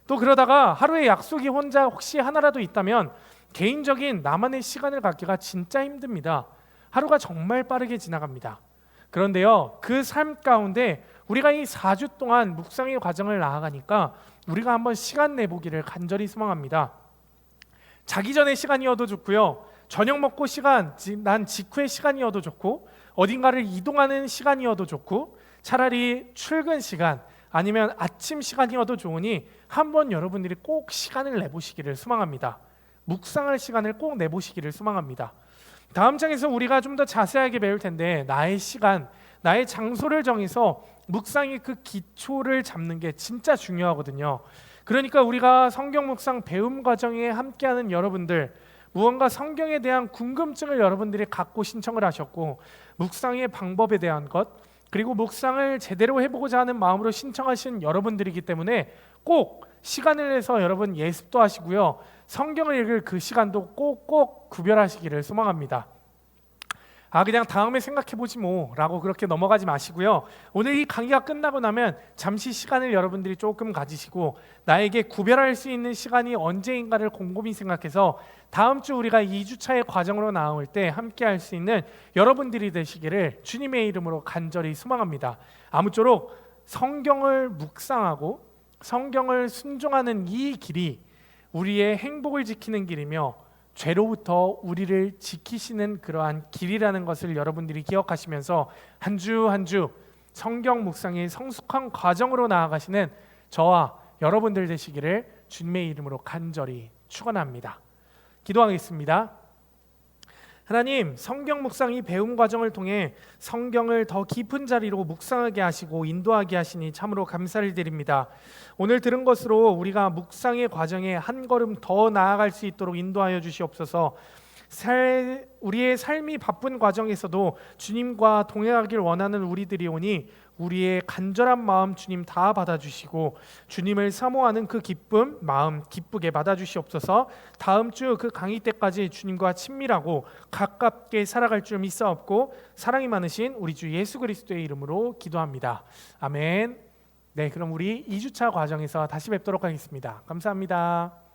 S1: 또 그러다가 하루에 약속이 혼자 혹시 하나라도 있다면 개인적인 나만의 시간을 갖기가 진짜 힘듭니다. 하루가 정말 빠르게 지나갑니다. 그런데요, 그 삶 가운데 우리가 이 4주 동안 묵상의 과정을 나아가니까 우리가 한번 시간 내보기를 간절히 소망합니다. 자기 전에 시간이어도 좋고요, 저녁 먹고 난 직후의 시간이어도 좋고, 어딘가를 이동하는 시간이어도 좋고, 차라리 출근 시간 아니면 아침 시간이어도 좋으니 한번 여러분들이 꼭 시간을 내보시기를 소망합니다. 묵상할 시간을 꼭 내보시기를 소망합니다. 다음 장에서 우리가 좀 더 자세하게 배울 텐데, 나의 시간, 나의 장소를 정해서 묵상의 그 기초를 잡는 게 진짜 중요하거든요. 그러니까 우리가 성경 묵상 배움 과정에 함께하는 여러분들, 무언가 성경에 대한 궁금증을 여러분들이 갖고 신청을 하셨고, 묵상의 방법에 대한 것, 그리고 묵상을 제대로 해보고자 하는 마음으로 신청하신 여러분들이기 때문에 꼭 시간을 내서 여러분 예습도 하시고요, 성경을 읽을 그 시간도 꼭꼭 구별하시기를 소망합니다. 그냥 다음에 생각해보지 뭐 라고 그렇게 넘어가지 마시고요, 오늘 이 강의가 끝나고 나면 잠시 시간을 여러분들이 조금 가지시고 나에게 구별할 수 있는 시간이 언제인가를 곰곰이 생각해서 다음 주 우리가 2주차의 과정으로 나올 때 함께 할 수 있는 여러분들이 되시기를 주님의 이름으로 간절히 소망합니다. 아무쪼록 성경을 묵상하고 성경을 순종하는 이 길이 우리의 행복을 지키는 길이며 죄로부터 우리를 지키시는 그러한 길이라는 것을 여러분들이 기억하시면서 한 주 한 주 성경 묵상의 성숙한 과정으로 나아가시는 저와 여러분들 되시기를 주님의 이름으로 간절히 축원합니다. 기도하겠습니다. 하나님, 성경 묵상이 배움 과정을 통해 성경을 더 깊은 자리로 묵상하게 하시고 인도하게 하시니 참으로 감사를 드립니다. 오늘 들은 것으로 우리가 묵상의 과정에 한 걸음 더 나아갈 수 있도록 인도하여 주시옵소서. 우리의 삶이 바쁜 과정에서도 주님과 동행하길 원하는 우리들이 오니 우리의 간절한 마음 주님 다 받아주시고 주님을 사모하는 그 기쁨 마음 기쁘게 받아주시옵소서. 다음 주 그 강의 때까지 주님과 친밀하고 가깝게 살아갈 줄 믿사옵고 사랑이 많으신 우리 주 예수 그리스도의 이름으로 기도합니다. 아멘. 네, 그럼 우리 2주차 과정에서 다시 뵙도록 하겠습니다. 감사합니다.